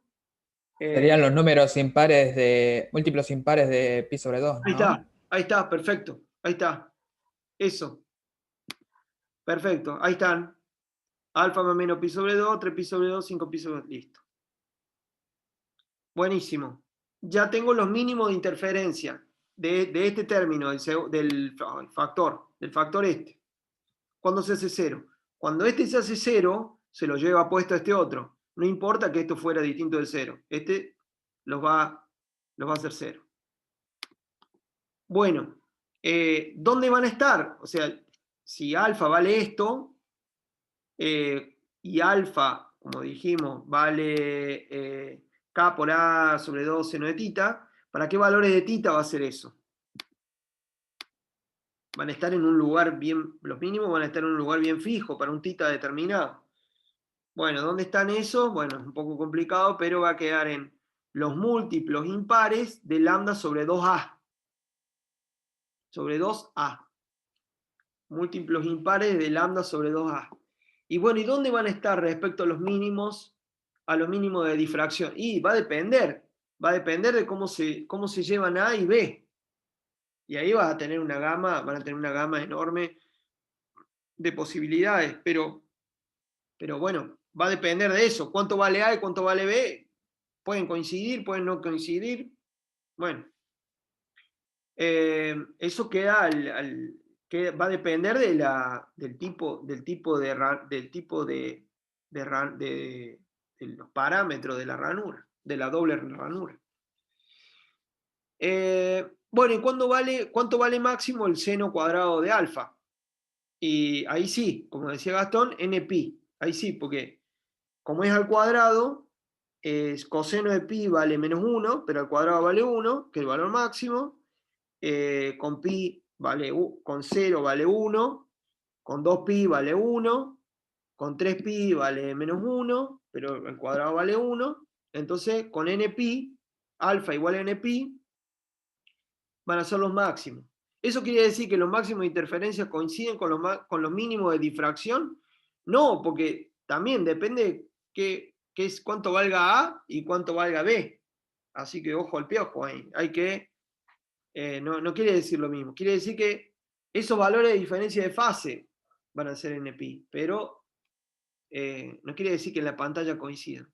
Serían los números impares de múltiplos impares de pi sobre 2, ¿no? Ahí está, perfecto. Ahí está. Eso. Perfecto, ahí están. Alfa más menos pi sobre 2, 3 pi sobre 2, 5 pi sobre 2. Listo. Buenísimo. Ya tengo los mínimos de interferencia de este término, del factor este. ¿Cuándo se hace 0? Cuando este se hace 0, se lo lleva puesto a este otro. No importa que esto fuera distinto del 0. Este los va a hacer 0. Bueno, ¿dónde van a estar? O sea, si alfa vale esto, y alfa, como dijimos, vale K por A sobre 2 seno de tita, ¿para qué valores de tita va a ser eso? Van a estar en un lugar bien, los mínimos van a estar en un lugar bien fijo para un tita determinado. Bueno, ¿dónde están esos? Bueno, es un poco complicado, pero va a quedar en los múltiplos impares de lambda sobre 2A. Sobre 2A. Múltiplos impares de lambda sobre 2A. Y bueno, ¿y dónde van a estar respecto a los mínimos de difracción? Y va a depender de cómo se llevan A y B. Y ahí vas a tener una gama, van a tener una gama enorme de posibilidades, pero bueno, va a depender de eso. ¿Cuánto vale A y cuánto vale B? Pueden coincidir, pueden no coincidir. Bueno, eso queda que va a depender del tipo de los parámetros de la ranura, de la doble ranura. Bueno, ¿y cuánto vale máximo el seno cuadrado de alfa? Y ahí sí, como decía Gastón, npi. Ahí sí, porque como es al cuadrado, coseno de pi vale menos 1, pero al cuadrado vale 1, que es el valor máximo. Con pi vale, con 0 vale 1, con 2pi vale 1, con 3pi vale menos 1, pero el cuadrado vale 1. Entonces, con npi, alfa igual a npi, van a ser los máximos. ¿Eso quiere decir que los máximos de interferencia coinciden con los mínimos de difracción? No, porque también depende cuánto valga A y cuánto valga B. Así que ojo al piojo ahí. No quiere decir lo mismo. Quiere decir que esos valores de diferencia de fase van a ser NPi, pero no quiere decir que en la pantalla coincidan.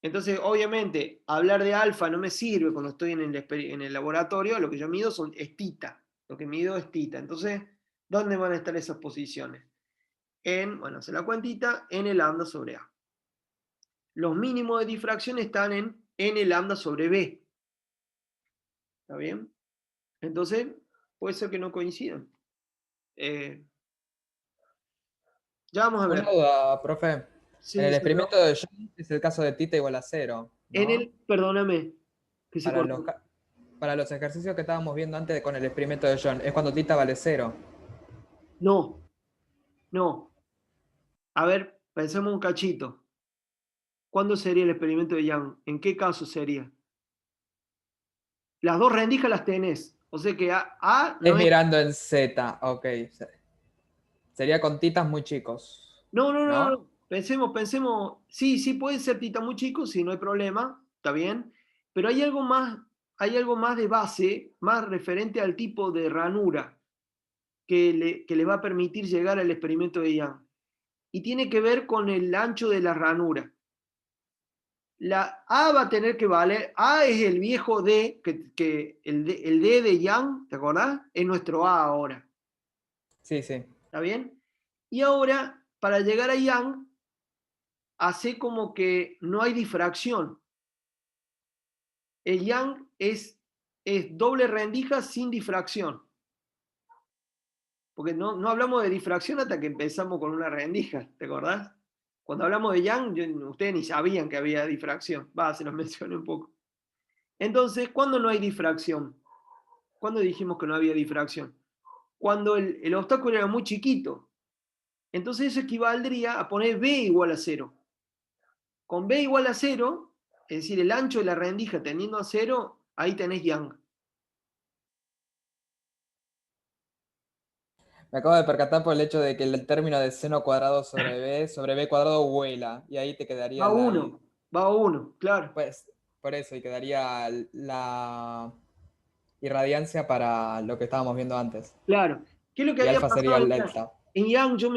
Entonces, obviamente, hablar de alfa no me sirve cuando estoy en el laboratorio. Lo que yo mido es tita. Lo que mido es tita. Entonces, ¿dónde van a estar esas posiciones? Bueno, hacer la cuentita, n lambda sobre A. Los mínimos de difracción están en n lambda sobre B. ¿Está bien? Entonces, puede ser que no coincidan. Ya vamos a ver. Una duda, profe. En Sí, el sí, experimento de Young es el caso de tita igual a 0, ¿no? perdóname, que se Para los, cortó. para los ejercicios que estábamos viendo antes con el experimento de Young, es cuando tita vale 0. No, no. A ver, pensemos un cachito. ¿Cuándo sería el experimento de Young? ¿En qué caso sería? Las dos rendijas las tenés. O sea que A Es no es. mirando en Z, ok. Sería con titas muy chicos, No, no, no, ¿no? no. Pensemos. Sí, sí puede ser tita muy chico, sí, no hay problema. Está bien. Pero hay algo más de base, más referente al tipo de ranura que le va a permitir llegar al experimento de Young. Y tiene que ver con el ancho de la ranura. La A va a tener que valer, A es el viejo D, el D de Young, ¿te acordás? Es nuestro A ahora, Sí, sí. ¿está bien? Y ahora, para llegar a Young, hace como que no hay difracción. El Young es doble rendija sin difracción. Porque no hablamos de difracción hasta que empezamos con una rendija, ¿te acordás? Cuando hablamos de Young, ustedes ni sabían que había difracción. Se los mencioné un poco. Entonces, ¿cuándo no hay difracción? ¿Cuándo dijimos que no había difracción? Cuando el obstáculo era muy chiquito. Entonces eso equivaldría a poner B igual a 0. Con B igual a 0, es decir, el ancho de la rendija tendiendo a 0, ahí tenés Young. Me acabo de percatar por el hecho de que el término de seno cuadrado sobre B cuadrado vuela. Y ahí te Va quedaría a 1, va a 1, claro. pues, por eso, y quedaría la irradiancia para lo que estábamos viendo antes. Claro. ¿Qué es lo que Y había alfa sería pasado el en Young? delta. En Young yo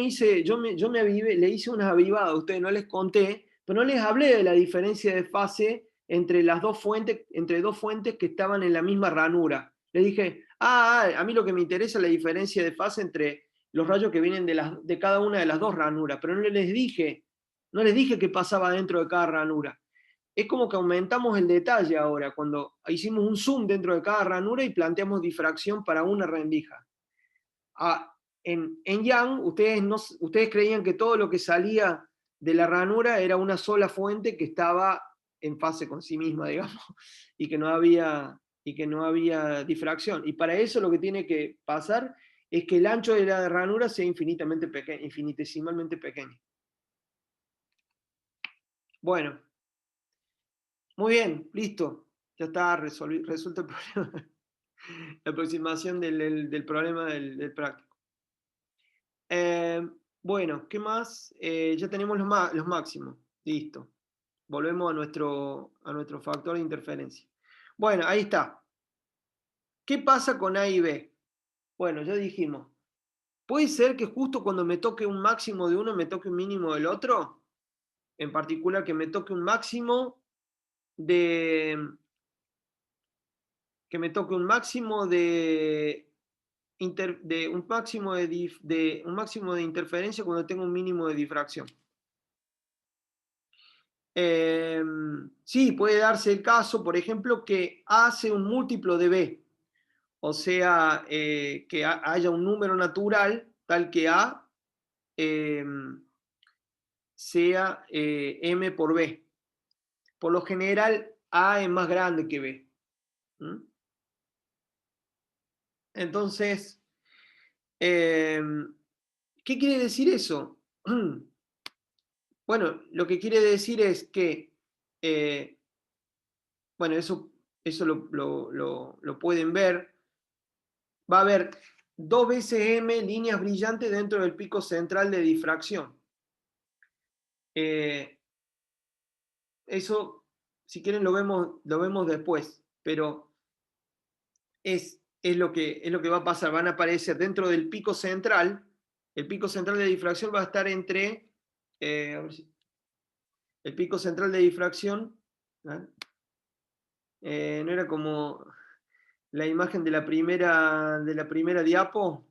me avivé, le hice unas avivadas a ustedes, no les conté, pero no les hablé de la diferencia de fase entre las dos fuentes, entre dos fuentes que estaban en la misma ranura. Les dije, a mí lo que me interesa es la diferencia de fase entre los rayos que vienen de cada una de las dos ranuras, pero no les dije qué pasaba dentro de cada ranura. Es como que aumentamos el detalle ahora, cuando hicimos un zoom dentro de cada ranura y planteamos difracción para una rendija. En Young, ustedes creían que todo lo que salía de la ranura era una sola fuente que estaba en fase con sí misma, digamos, y que no había difracción. Y para eso lo que tiene que pasar es que el ancho de la ranura sea infinitesimalmente pequeño. Bueno, muy bien, listo. Ya está resuelto el problema. La aproximación del problema del práctico. Bueno, ¿qué más? Ya tenemos los máximos. Listo. Volvemos a nuestro factor de interferencia. Bueno, ahí está. ¿Qué pasa con A y B? Bueno, ya dijimos. ¿Puede ser que justo cuando me toque un máximo de uno me toque un mínimo del otro? En particular, que me toque un máximo de... que me toque un máximo de... un máximo un máximo de interferencia cuando tengo un mínimo de difracción. Sí, puede darse el caso, por ejemplo, que A sea un múltiplo de B. O sea, que haya un número natural tal que A sea M por B. Por lo general, A es más grande que B. ¿Mm? Entonces, ¿qué quiere decir eso? Bueno, lo que quiere decir es que, bueno, eso lo pueden ver. Va a haber 2 veces M líneas brillantes dentro del pico central de difracción. Eso, si quieren, lo vemos después, pero es lo que va a pasar. Van a aparecer dentro del pico central. El pico central de difracción va a estar entre... a ver si, el pico central de difracción, ¿no? No era como la imagen de la primera diapo.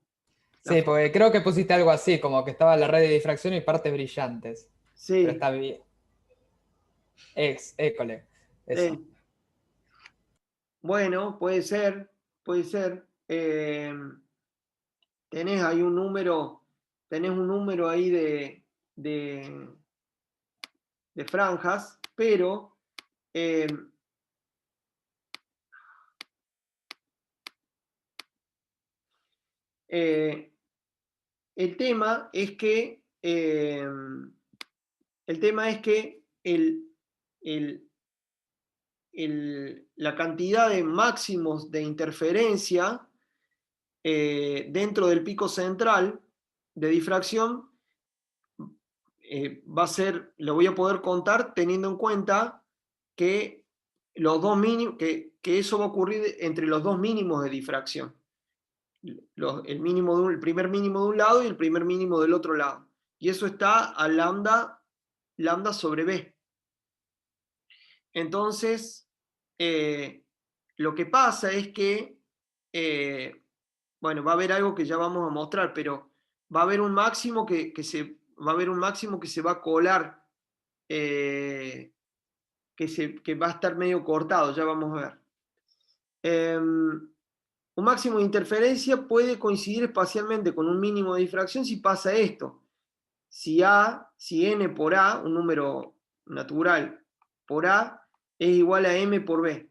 Sí, porque creo que pusiste algo así, como que estaba la red de difracción y partes brillantes. Pero Sí, está bien. École. eh, Eso. bueno, puede ser, puede ser. Tenés ahí un número, tenés un número ahí de, de franjas, pero eh, el tema es que el- la cantidad de máximos de interferencia dentro del pico central de difracción va a ser, lo voy a poder contar teniendo en cuenta que los dos mínimos, que eso va a ocurrir entre los dos mínimos de difracción. El primer mínimo de un lado y el primer mínimo del otro lado. Y eso está a lambda sobre B. Entonces, lo que pasa es que, bueno, va a haber algo que ya vamos a mostrar, pero va a haber un máximo va a haber un máximo que se va a colar, que va a estar medio cortado, ya vamos a ver. Un máximo de interferencia puede coincidir espacialmente con un mínimo de difracción si pasa esto. Si n por A, un número natural por A, es igual a M por B.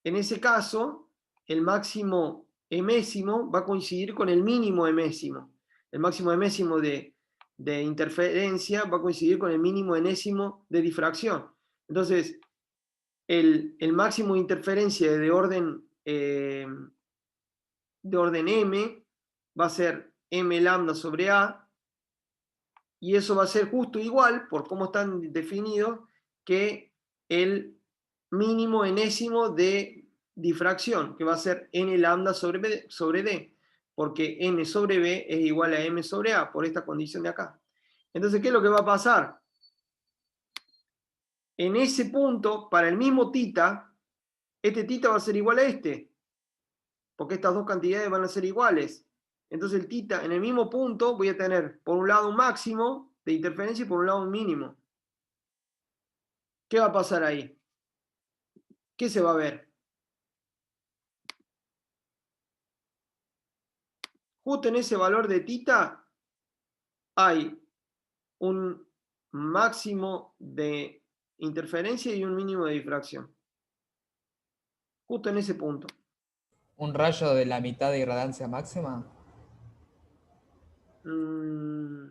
En ese caso, el máximo emésimo va a coincidir con el mínimo emésimo. El máximo emésimo de interferencia va a coincidir con el mínimo enésimo de difracción. Entonces, el máximo de interferencia de orden M va a ser M lambda sobre A, y eso va a ser justo igual, por cómo están definidos, que el mínimo enésimo de difracción, que va a ser n lambda sobre D, porque n sobre B es igual a m sobre A, por esta condición de acá. Entonces, ¿qué es lo que va a pasar? En ese punto, para el mismo tita, este tita va a ser igual a este, porque estas dos cantidades van a ser iguales. Entonces el tita, en el mismo punto, voy a tener por un lado un máximo de interferencia y por un lado un mínimo. ¿Qué va a pasar ahí? ¿Qué se va a ver? Justo en ese valor de tita hay un máximo de interferencia y un mínimo de difracción. Justo en ese punto. ¿Un rayo de la mitad de irradiancia máxima? Mm,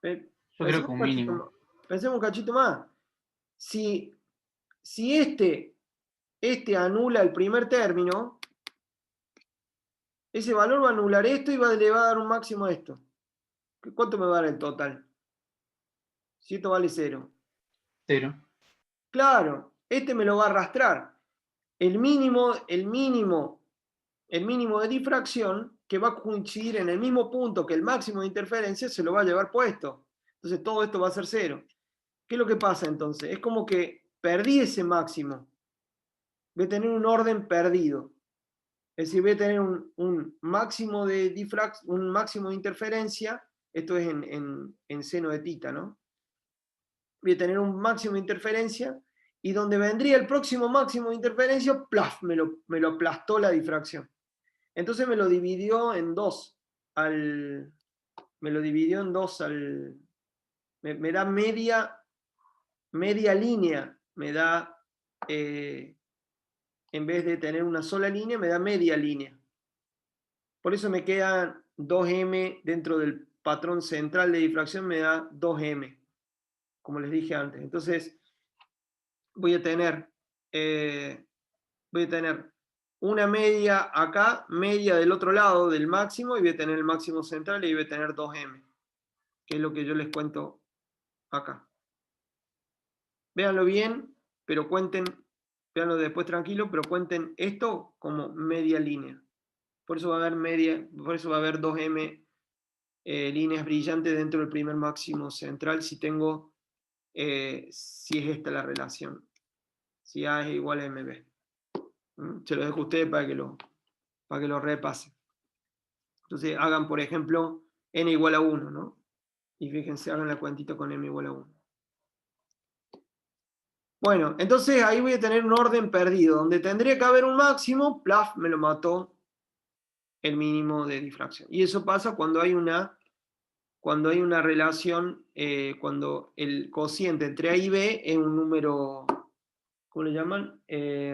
Yo creo que un mínimo. Pensemos un cachito más. Si, si este anula el primer término, ese valor va a anular esto y le va a dar un máximo a esto. ¿Cuánto me va a dar el total? Si esto vale 0. 0. Claro, este me lo va a arrastrar. El mínimo el mínimo de difracción, que va a coincidir en el mismo punto que el máximo de interferencia, se lo va a llevar puesto. Entonces todo esto va a ser 0. ¿Qué es lo que pasa entonces? Es como que perdí ese máximo. Voy a tener un orden perdido. Es decir, voy a tener un máximo de un máximo de interferencia, esto es en seno de tita, ¿no? Voy a tener un máximo de interferencia, y donde vendría el próximo máximo de interferencia, ¡plaf! Me lo aplastó la difracción. Entonces me lo dividió en 2 me lo dividió en 2 me da media línea, me da, en vez de tener una sola línea, me da media línea. Por eso me quedan 2m dentro del patrón central de difracción, me da 2m, como les dije antes. Entonces voy a tener una media acá, media del otro lado del máximo, y voy a tener el máximo central y voy a tener 2m, que es lo que yo les cuento acá. Véanlo bien, pero véanlo después tranquilo, pero cuenten esto como media línea. Por eso va a haber 2m líneas brillantes dentro del primer máximo central si es esta la relación. Si A es igual a MB. Se lo dejo a ustedes para que lo repasen. Entonces hagan, por ejemplo, n igual a 1, ¿no? Y fíjense, hagan la cuentita con m igual a 1. Bueno, entonces ahí voy a tener un orden perdido. Donde tendría que haber un máximo, plaf, me lo mató el mínimo de difracción. Y eso pasa cuando hay una relación, cuando el cociente entre A y B es un número, ¿cómo le llaman?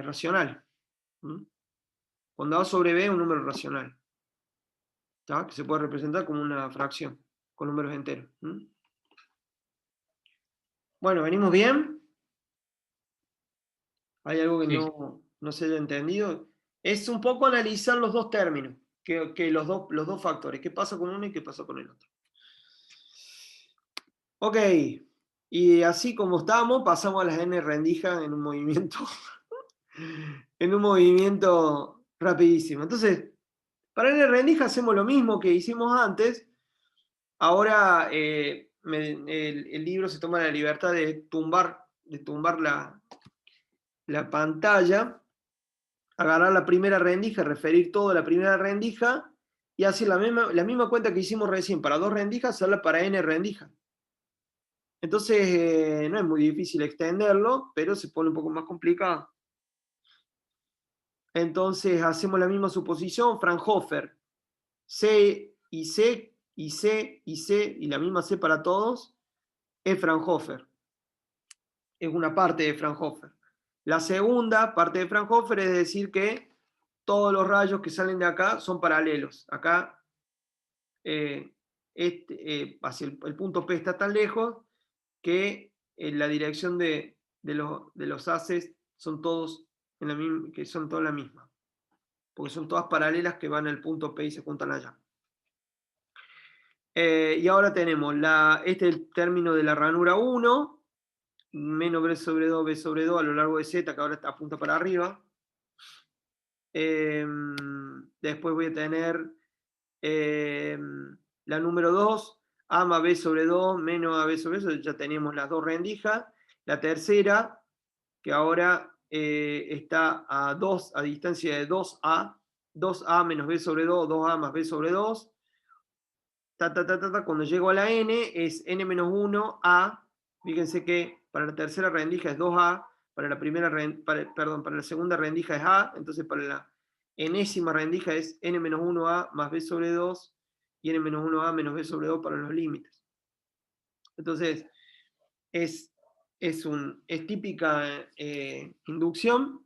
Racional. Cuando A sobre B es un número racional, ¿tá? Que se puede representar como una fracción, con números enteros. Bueno, ¿venimos bien? ¿Hay algo que Sí. no se haya entendido? Es un poco analizar los dos términos, que los dos factores, qué pasa con uno y qué pasa con el otro. Ok, y así como estamos, pasamos a las n rendijas en un movimiento, rapidísimo. Entonces, para n rendija hacemos lo mismo que hicimos antes. Ahora el libro se toma la libertad de tumbar la pantalla, agarrar la primera rendija, referir todo a la primera rendija, y hacer la misma cuenta que hicimos recién para 2 rendijas, hacerla para n rendija. Entonces no es muy difícil extenderlo, pero se pone un poco más complicado. Entonces hacemos la misma suposición, Fraunhofer, C y C, y C y C, y la misma C para todos, es Fraunhofer. Es una parte de Fraunhofer. La segunda parte de Fraunhofer es decir que todos los rayos que salen de acá son paralelos. Acá hacia el punto P está tan lejos que la dirección de los haces son todos la misma, porque son todas paralelas que van al punto P y se juntan allá. Y ahora tenemos este es el término de la ranura 1, menos B sobre 2, B sobre 2 a lo largo de Z, que ahora apunta para arriba. Después voy a tener la número 2, A más B sobre 2 menos AB sobre eso, ya teníamos las 2 rendijas. La tercera, que ahora está a distancia de 2A, 2A menos B sobre 2, 2A más B sobre 2. Cuando llego a la N es N menos 1, A. Fíjense que para la tercera rendija es 2A, para la segunda rendija es A, entonces para la enésima rendija es N menos 1A más B sobre 2 y N menos 1A menos B sobre 2 para los límites. Entonces, es típica inducción,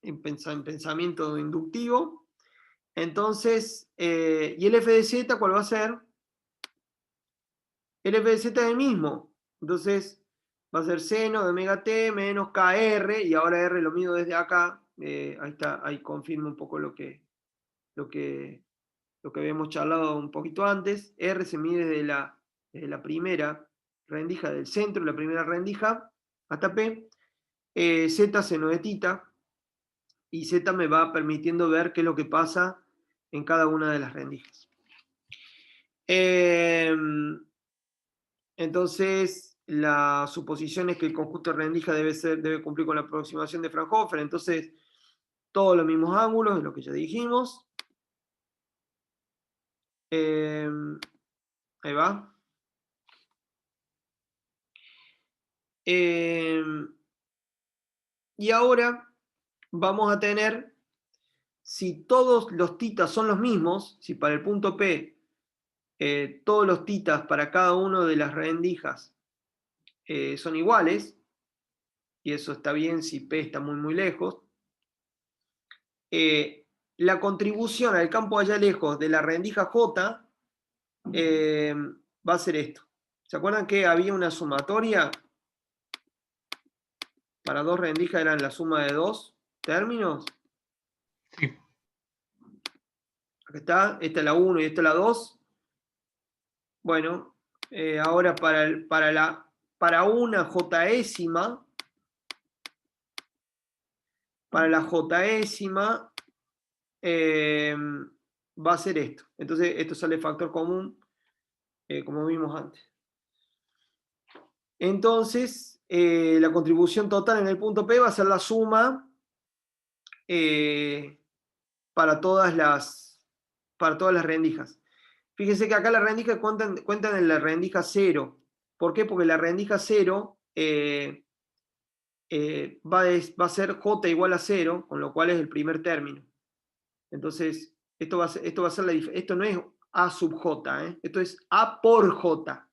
en pensamiento inductivo. Entonces, ¿y el f de z cuál va a ser? El f de z es el mismo. Entonces, va a ser seno de omega t menos kr, y ahora r lo mido desde acá. Ahí está, ahí confirmo un poco lo que habíamos charlado un poquito antes. R se mide desde la primera rendija, del centro de la primera rendija hasta P. Z seno de tita. y Z me va permitiendo ver qué es lo que pasa en cada una de las rendijas. Entonces, la suposición es que el conjunto de rendija debe cumplir con la aproximación de Fraunhofer. Entonces, todos los mismos ángulos, es lo que ya dijimos. Ahí va. Y ahora vamos a tener, si todos los titas son los mismos, si para el punto P todos los titas para cada una de las rendijas son iguales, y eso está bien si P está muy muy lejos, la contribución al campo allá lejos de la rendija J va a ser esto. ¿Se acuerdan que había una sumatoria? Para dos rendijas eran la suma de dos términos. Sí. Acá está, esta es la 1 y esta es la 2. Bueno, ahora para una jésima, para la jésima va a ser esto. Entonces, esto sale factor común, como vimos antes. Entonces, la contribución total en el punto P va a ser la suma para todas las rendijas. Fíjense que acá las rendijas cuentan en la rendija 0. ¿Por qué? Porque la rendija 0 va a ser J igual a 0, con lo cual es el primer término. Entonces, esto va a ser la diferencia. Esto no es A sub J, esto es A por J.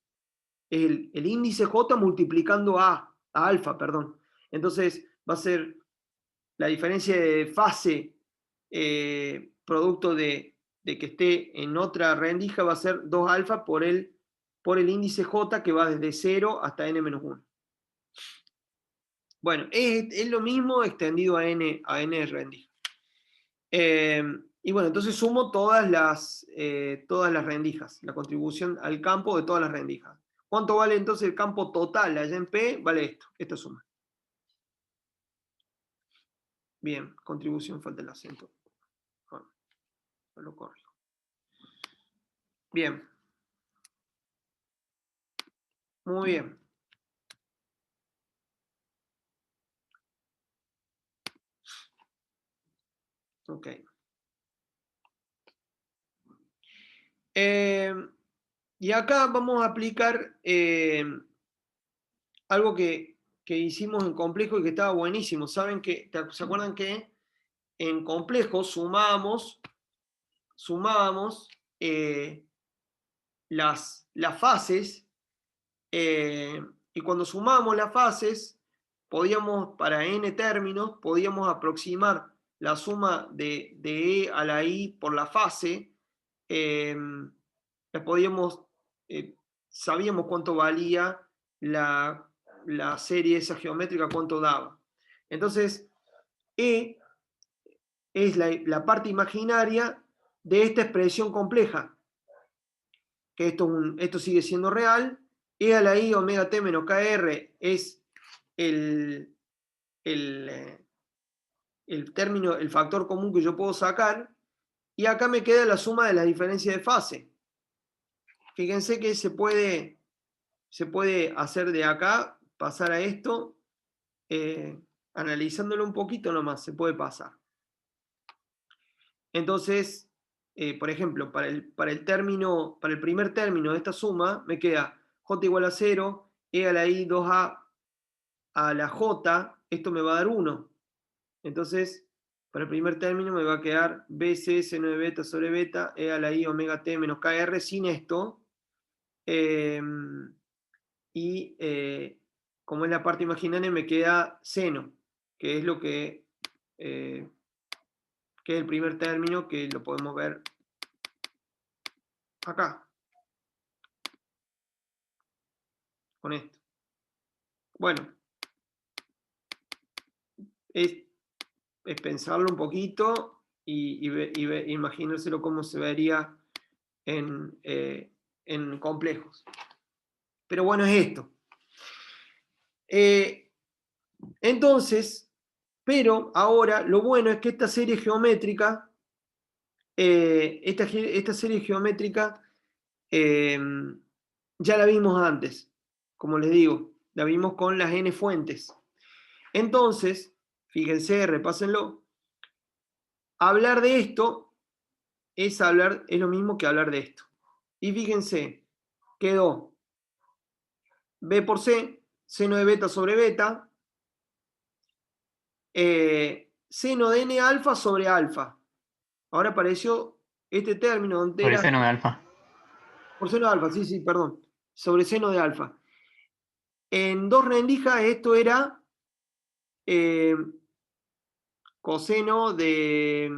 Es el índice J multiplicando a alfa, perdón. Entonces, va a ser la diferencia de fase producto de que esté en otra rendija, va a ser 2 alfa por el índice J, que va desde 0 hasta n-1. Bueno, es lo mismo extendido a n rendijas. Y bueno, entonces sumo todas las rendijas, la contribución al campo de todas las rendijas. ¿Cuánto vale entonces el campo total allá en P? Vale esta suma. Bien, contribución, falta el acento. Bueno, lo corrijo. Bien. Muy bien. Ok. Y acá vamos a aplicar algo que hicimos en complejo y que estaba buenísimo. ¿Se acuerdan que en complejo sumábamos las fases y cuando sumábamos las fases podíamos, para n términos, podíamos aproximar la suma de E a la I por la fase. Sabíamos cuánto valía la serie esa geométrica, cuánto daba. Entonces, E es la parte imaginaria de esta expresión compleja, que esto sigue siendo real. E a la I omega t menos KR es el término, el factor común que yo puedo sacar, y acá me queda la suma de las diferencias de fase. Fíjense que se puede hacer de acá, pasar a esto, analizándolo un poquito nomás, se puede pasar. Entonces, por ejemplo, para el primer término de esta suma, me queda J igual a 0, E a la I 2A a la J, esto me va a dar 1. Entonces, para el primer término me va a quedar BC seno de beta sobre beta, E a la I omega t menos KR sin esto. Y como es la parte imaginaria, me queda seno, que es lo que es el primer término, que lo podemos ver acá, con esto. Bueno, es pensarlo un poquito y imaginárselo cómo se vería en complejos. Pero bueno, es esto. Entonces, Pero ahora lo bueno es que esta serie geométrica, esta serie geométrica ya la vimos antes, como les digo, la vimos con las n fuentes. Entonces, fíjense, repásenlo, hablar de esto es lo mismo que hablar de esto. Y fíjense, quedó B por C, seno de beta sobre beta, seno de n alfa sobre alfa. Ahora apareció este término donde Sobre era seno de alfa. por seno de alfa, sí, perdón, sobre seno de alfa. En dos rendijas esto era coseno de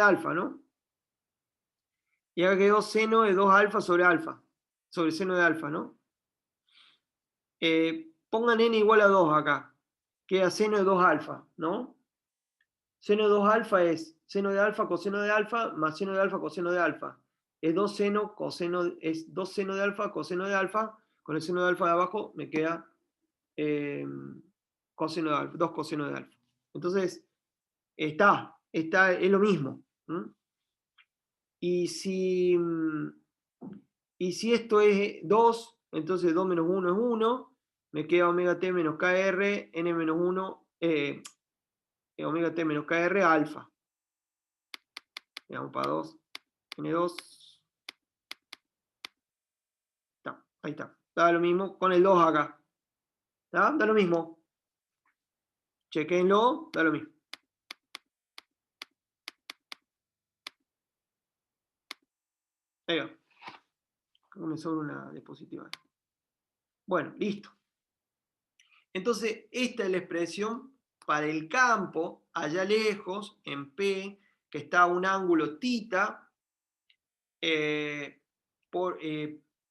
alfa, ¿no? Y acá quedó seno de 2 alfa, sobre seno de alfa, ¿no? Pongan n igual a 2 acá, queda seno de 2 alfa, ¿no? Seno de 2 alfa es seno de alfa, coseno de alfa, más seno de alfa, coseno de alfa. Es 2 seno, es 2 seno de alfa, coseno de alfa. Con el seno de alfa de abajo me queda coseno de alfa, 2 coseno de alfa. Entonces, es lo mismo. Y si esto es 2, entonces 2 menos 1 es 1, me queda omega t menos kr, n menos 1, omega t menos kr alfa. Veamos para 2, n2. Ahí está. Da lo mismo con el 2 acá. Da lo mismo. Chequenlo, da lo mismo. Ahí va. Me sobra una diapositiva. Bueno, listo. Entonces, esta es la expresión para el campo, allá lejos, en P, que está a un ángulo θ,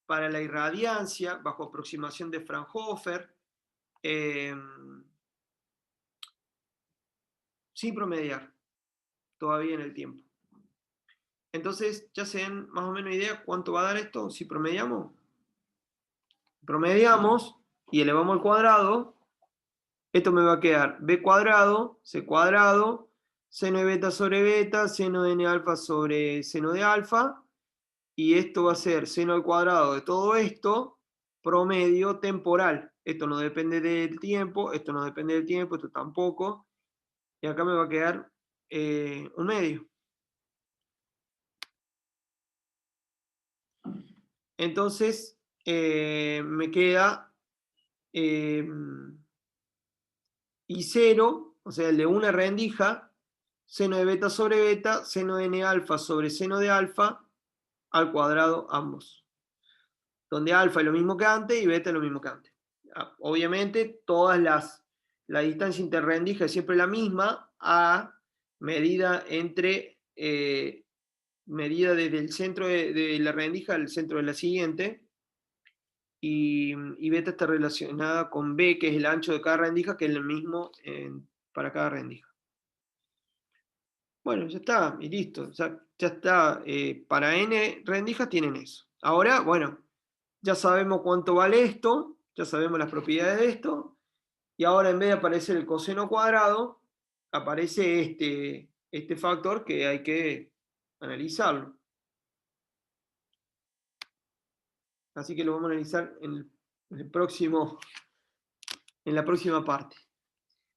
para la irradiancia, bajo aproximación de Fraunhofer, sin promediar todavía en el tiempo. Entonces, ya se dan más o menos idea cuánto va a dar esto si promediamos. Promediamos y elevamos al cuadrado. Esto me va a quedar b cuadrado, c cuadrado, seno de beta sobre beta, seno de n alfa sobre seno de alfa. Y esto va a ser seno al cuadrado de todo esto, promedio temporal. Esto no depende del tiempo, esto no depende del tiempo, esto tampoco. Y acá me va a quedar un medio. Entonces, me queda y 0, o sea, el de una rendija, seno de beta sobre beta, seno de n alfa sobre seno de alfa, al cuadrado ambos. Donde alfa es lo mismo que antes y beta es lo mismo que antes. Obviamente, la distancia interrendija es siempre la misma, a medida medida desde el centro de la rendija al centro de la siguiente, y beta está relacionada con B, que es el ancho de cada rendija, que es el mismo para cada rendija. Bueno, ya está, y listo. Ya está. Para n rendijas tienen eso. Ahora, bueno, ya sabemos cuánto vale esto, ya sabemos las propiedades de esto, y ahora en vez de aparecer el coseno cuadrado, aparece este factor que hay que analizarlo. Así que lo vamos a analizar en la próxima parte.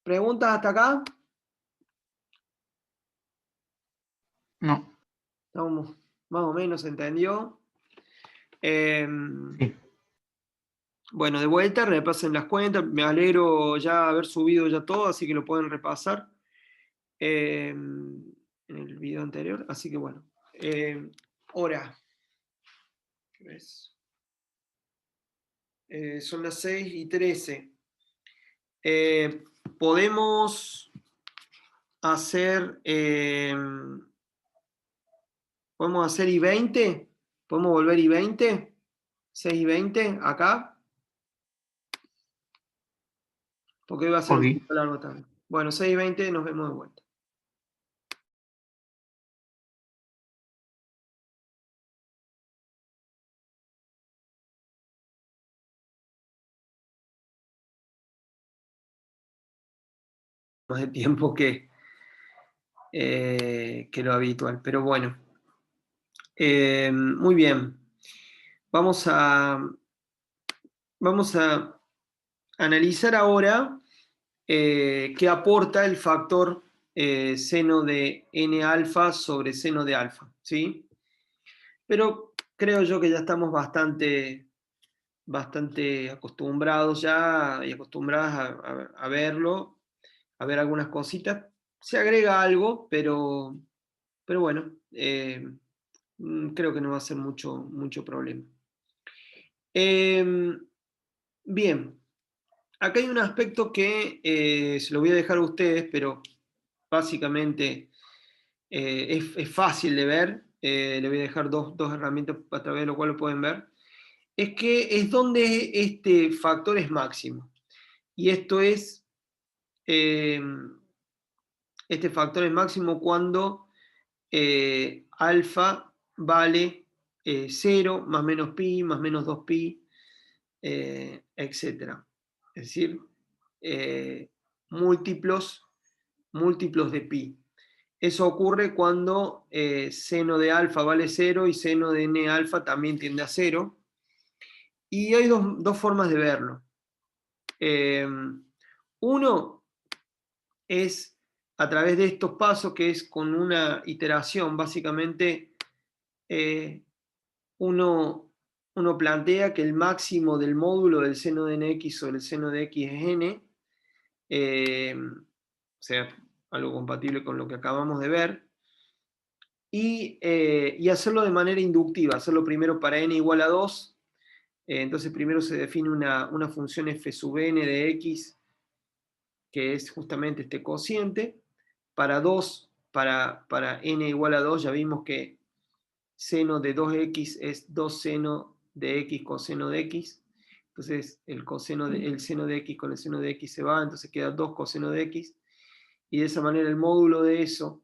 ¿Preguntas hasta acá? No. Estamos más o menos, ¿se entendió? Sí. Bueno, de vuelta, repasen las cuentas. Me alegro ya haber subido ya todo, así que lo pueden repasar en el video anterior. Así que bueno. Hora. Son las 6:13. Podemos hacer I20. ¿Podemos volver I20? 6:20 acá. Porque hoy va a ser un Ok. poquito largo también. Bueno, 6:20 nos vemos de vuelta. más de tiempo que lo habitual, pero bueno. Muy bien. Vamos a analizar ahora qué aporta el factor seno de n alfa sobre seno de alfa, ¿sí? Pero creo yo que ya estamos bastante acostumbrados ya y acostumbradas a verlo, a ver algunas cositas. Se agrega algo, pero bueno, creo que no va a ser mucho problema. Bien, acá hay un aspecto que se lo voy a dejar a ustedes, pero básicamente es fácil de ver. Le voy a dejar dos herramientas a través de lo cual lo pueden ver. Es que es donde este factor es máximo. Y esto es, este factor es máximo cuando alfa vale 0, más menos pi, más menos 2pi, etc. Es decir, múltiplos de pi. Eso ocurre cuando seno de alfa vale 0 y seno de n alfa también tiende a 0. Y hay dos formas de verlo. Uno es a través de estos pasos, que es con una iteración. Básicamente, uno plantea que el máximo del módulo del seno de nx sobre el seno de x es n, o sea, algo compatible con lo que acabamos de ver, y hacerlo de manera inductiva, hacerlo primero para n igual a 2, entonces primero se define una función f sub n de x, que es justamente este cociente, para n igual a 2 ya vimos que seno de 2x es 2 seno de x coseno de x, entonces el seno de x con el seno de x se va, entonces queda 2 coseno de x, y de esa manera el módulo de eso,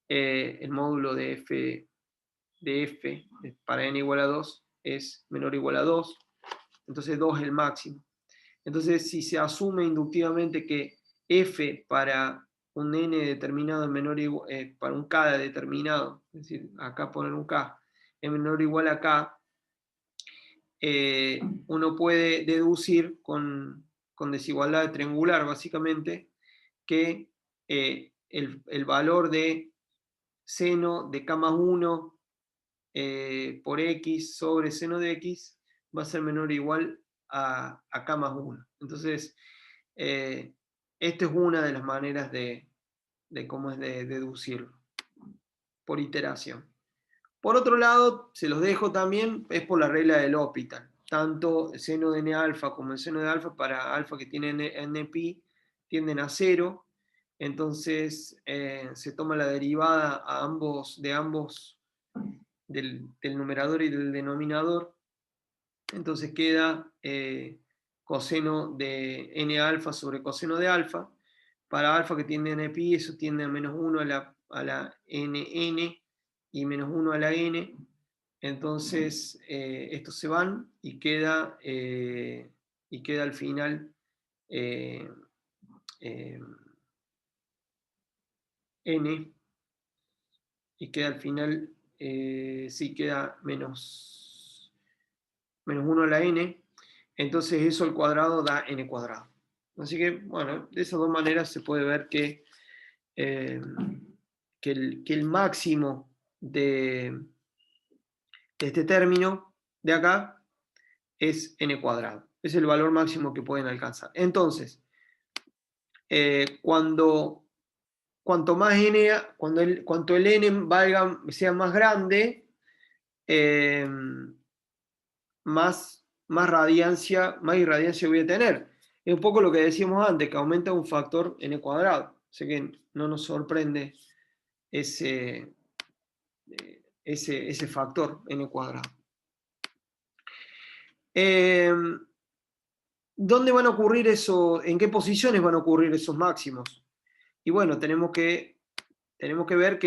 el módulo de f para n igual a 2 es menor o igual a 2, entonces 2 es el máximo. Entonces, si se asume inductivamente que f para un n determinado es menor o igual, para un k determinado, es decir, acá poner un k, es menor o igual a k, uno puede deducir con desigualdad triangular, básicamente, que el valor de seno de k más 1 por x sobre seno de x va a ser menor o igual a k más 1. Entonces, esta es una de las maneras de cómo es de deducirlo, por iteración. Por otro lado, se los dejo también, es por la regla del L'Hopital. Tanto el seno de n alfa como el seno de alfa para alfa que tiene n pi tienden a 0. Entonces se toma la derivada de ambos, del numerador y del denominador. Entonces queda coseno de n alfa sobre coseno de alfa. Para alfa que tiende a n pi, eso tiende a menos 1 a la nn y menos 1 a la n. Entonces estos se van y queda al final n, y queda al final, sí, queda menos 1 a la n. Entonces eso al cuadrado da n cuadrado. Así que, bueno, de esas dos maneras se puede ver que el máximo de este término de acá es n cuadrado. Es el valor máximo que pueden alcanzar. Entonces, cuanto más n, cuanto el n sea más grande, más irradiancia voy a tener. Es un poco lo que decíamos antes, que aumenta un factor n cuadrado. Así que no nos sorprende ese factor n cuadrado. ¿Dónde van a ocurrir eso? ¿En qué posiciones van a ocurrir esos máximos? Y bueno, tenemos que ver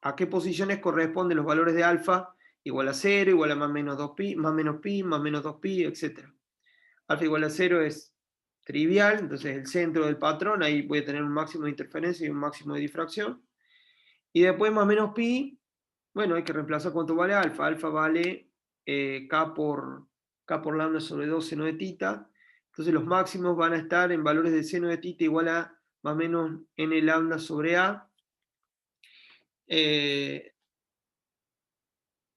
a qué posiciones corresponden los valores de alfa igual a 0, igual a más menos 2pi, más menos pi, más menos 2pi, etc. Alfa igual a 0 es trivial, entonces el centro del patrón, ahí voy a tener un máximo de interferencia y un máximo de difracción. Y después más menos pi, bueno, hay que reemplazar cuánto vale alfa. Alfa vale k por lambda sobre 2 seno de tita. Entonces los máximos van a estar en valores de seno de tita igual a más o menos n lambda sobre a.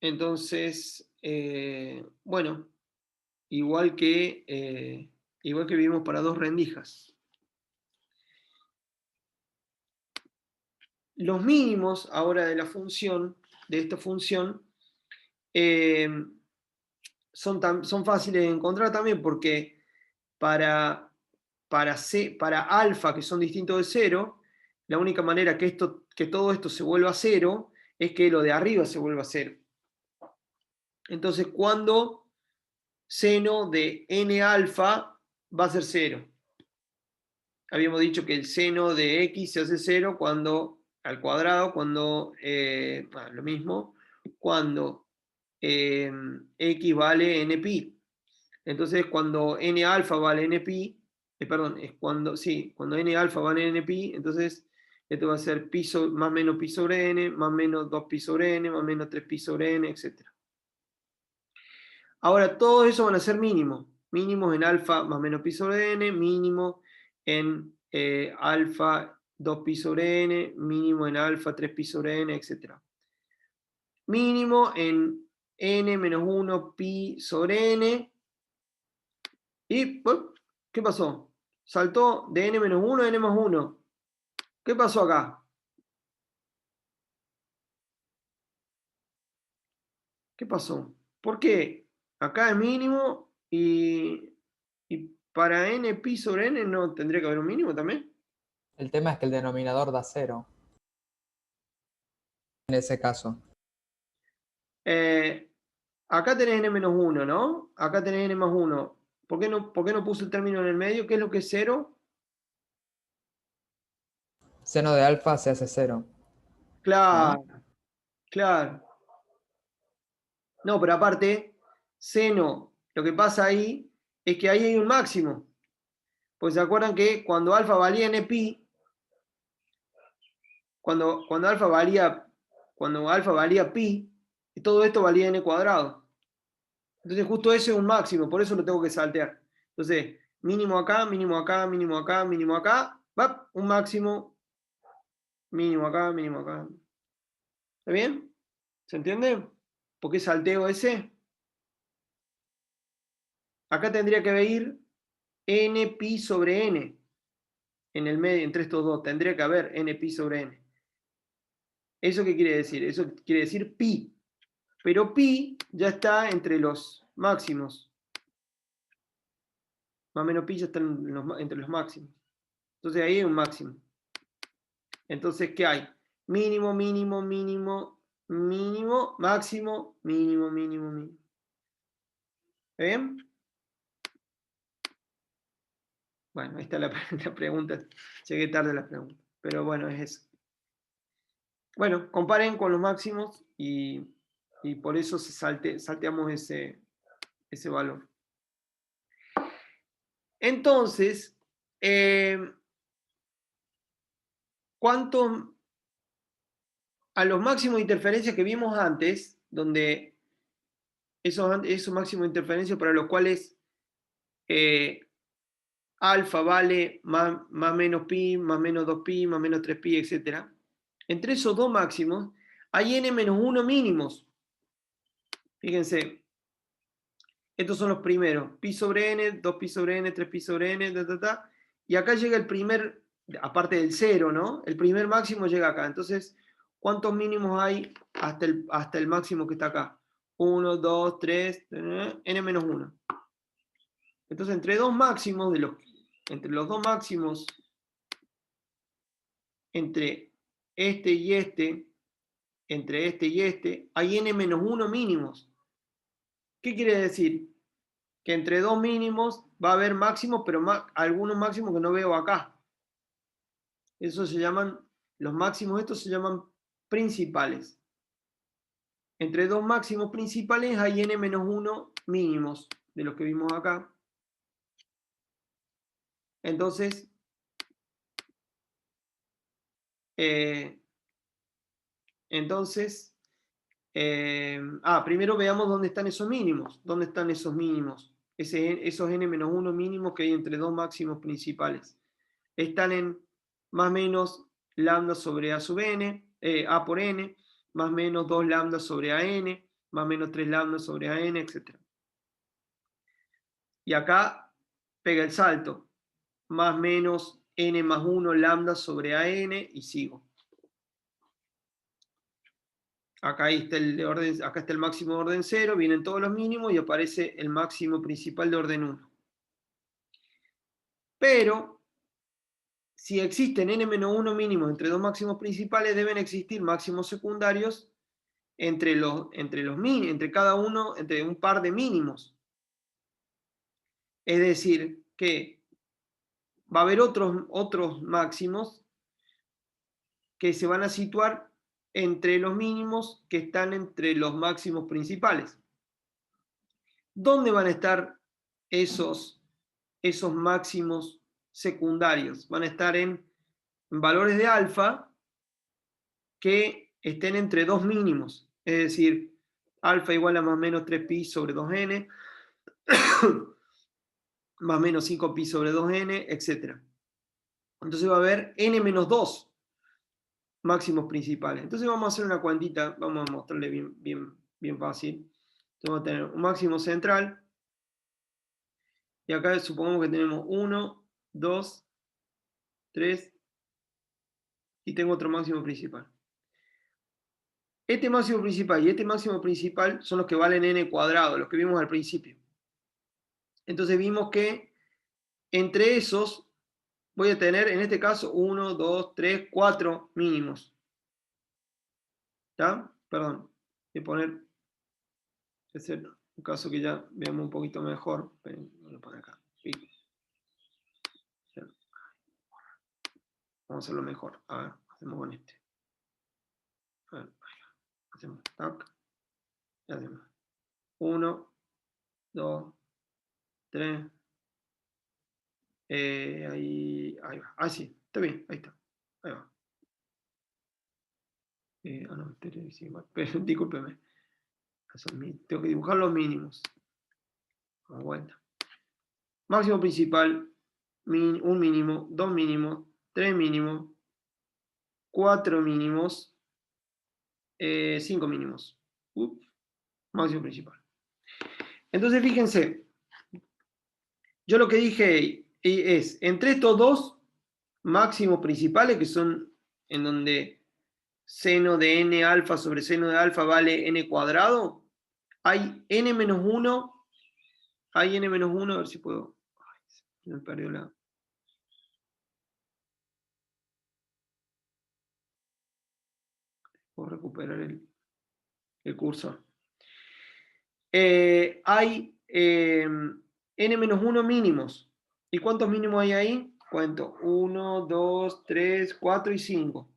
Entonces, bueno, igual que vimos para dos rendijas. Los mínimos ahora de la función, de esta función, son fáciles de encontrar también porque para alfa, que son distintos de 0, la única manera que todo esto se vuelva 0 es que lo de arriba se vuelva 0. Entonces, cuando seno de n alfa va a ser 0. Habíamos dicho que el seno de x se hace 0 cuando al cuadrado, cuando, lo mismo, cuando x vale n pi. Entonces, cuando n alfa vale n pi, perdón, es cuando n alfa vale n pi, entonces esto va a ser más menos pi sobre n, más menos 2 pi sobre n, más menos 3 pi sobre n, etc. Ahora, todos esos van a ser mínimos. Mínimos en alfa más menos pi sobre n, mínimo en alfa 2 pi sobre n, mínimo en alfa 3 pi sobre n, etc. Mínimo en n menos 1 pi sobre n. ¿Y qué pasó? Saltó de n menos 1 a n más 1. ¿Qué pasó acá? ¿Qué pasó? ¿Por qué? Acá es mínimo y para n pi sobre n no tendría que haber un mínimo también. El tema es que el denominador da 0. En ese caso. Acá tenés n menos 1, ¿no? Acá tenés n más 1. ¿Por qué no puse el término en el medio? ¿Qué es lo que es 0? Seno de alfa se hace 0. Claro, claro. No, pero aparte, seno, lo que pasa ahí es que ahí hay un máximo. Pues se acuerdan que cuando alfa valía n pi, cuando alfa valía pi, todo esto valía n cuadrado. Entonces justo ese es un máximo, por eso lo tengo que saltear. Entonces, mínimo acá, mínimo acá, mínimo acá, mínimo acá, ¡pap! Un máximo, mínimo acá, mínimo acá. ¿Está bien? ¿Se entiende? ¿Por qué salteo ese? Acá tendría que ir n pi sobre n. En el medio, entre estos dos, tendría que haber n pi sobre n. ¿Eso qué quiere decir? Eso quiere decir pi. Pero pi ya está entre los máximos. Más o menos pi ya está entre los máximos. Entonces ahí hay un máximo. Entonces, ¿qué hay? Mínimo, mínimo, mínimo, mínimo, máximo, mínimo, mínimo, mínimo. ¿Está bien? Bueno, ahí está la pregunta. Llegué tarde a la pregunta. Pero bueno, es eso. Bueno, comparen con los máximos y por eso salteamos ese valor. Entonces, ¿cuántos a los máximos de interferencia que vimos antes, donde esos máximos de interferencia para los cuales alfa vale más menos pi, más menos 2 pi, más menos 3 pi, etc. Entre esos dos máximos hay n menos 1 mínimos. Fíjense, estos son los primeros. Pi sobre n, 2 pi sobre n, 3 pi sobre n, y acá llega el primer, aparte del 0, ¿no? El primer máximo llega acá. Entonces, ¿cuántos mínimos hay hasta el máximo que está acá? 1, 2, 3, n menos 1. Entonces, entre los dos máximos, entre este y este, entre este y este, hay n menos 1 mínimos. ¿Qué quiere decir? Que entre dos mínimos va a haber máximos, pero algunos máximos que no veo acá. Eso se llaman, los máximos estos se llaman principales. Entre dos máximos principales hay n menos 1 mínimos, de los que vimos acá. Entonces, primero veamos dónde están esos mínimos. ¿Dónde están esos mínimos? Esos n-1 mínimos que hay entre dos máximos principales. Están en más o menos lambda sobre a sub n, a por n, más o menos 2 lambda sobre an, más o menos 3 lambda sobre an, etc. Y acá pega el salto, más o menos n más 1 lambda sobre an y sigo. Acá está acá está el máximo de orden 0, vienen todos los mínimos y aparece el máximo principal de orden 1. Pero, si existen n-1 mínimos entre dos máximos principales, deben existir máximos secundarios entre cada uno, entre un par de mínimos. Es decir, que va a haber otros máximos que se van a situar entre los mínimos que están entre los máximos principales. ¿Dónde van a estar esos máximos secundarios? Van a estar en valores de alfa que estén entre dos mínimos. Es decir, alfa igual a más o menos 3pi sobre 2n, más o menos 5pi sobre 2n, etc. Entonces va a haber n-2 máximos principales. Entonces vamos a hacer una cuantita, vamos a mostrarle bien fácil. Entonces vamos a tener un máximo central, y acá supongamos que tenemos 1, 2, 3, y tengo otro máximo principal. Este máximo principal y este máximo principal son los que valen n cuadrado, los que vimos al principio. Entonces vimos que entre esos voy a tener, en este caso, 1, 2, 3, 4 mínimos. ¿Está? Perdón, voy a poner, es un caso que ya veamos un poquito mejor. Voy a poner acá. Vamos a hacerlo mejor. A ver, hacemos con este. A ver, hacemos tac. Y hacemos 1, 2, 3. Ahí va. Ah, sí, está bien, ahí está. Ahí va. No, pero discúlpeme. Tengo que dibujar los mínimos. Vamos vuelta. Máximo principal, un mínimo, 2 mínimos, 3 mínimos, 4 mínimos, 5 mínimos. Máximo principal. Entonces, fíjense, yo lo que dije es, entre estos dos máximos principales, que son en donde seno de n alfa sobre seno de alfa vale n cuadrado, hay n-1, a ver si puedo, me perdió la... Puedo recuperar el cursor. Hay n-1 mínimos. ¿Y cuántos mínimos hay ahí? Cuento, 1, 2, 3, 4 y 5.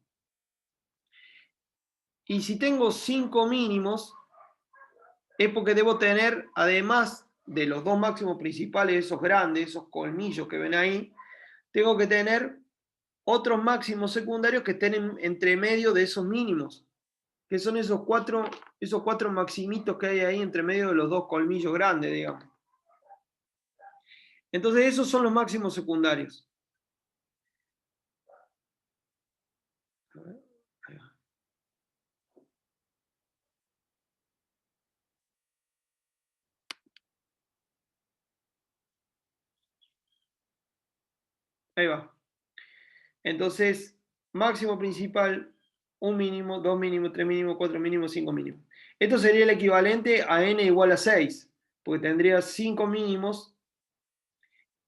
Y si tengo 5 mínimos, es porque debo tener, además de los dos máximos principales, esos grandes, esos colmillos que ven ahí, tengo que tener otros máximos secundarios que estén entre medio de esos mínimos, que son esos cuatro maximitos que hay ahí entre medio de los dos colmillos grandes, digamos. Entonces esos son los máximos secundarios. A ver, ahí va. Ahí va. Entonces, máximo principal, un mínimo, 2 mínimos, 3 mínimos, 4 mínimos, 5 mínimos. Esto sería el equivalente a n igual a 6, porque tendría 5 mínimos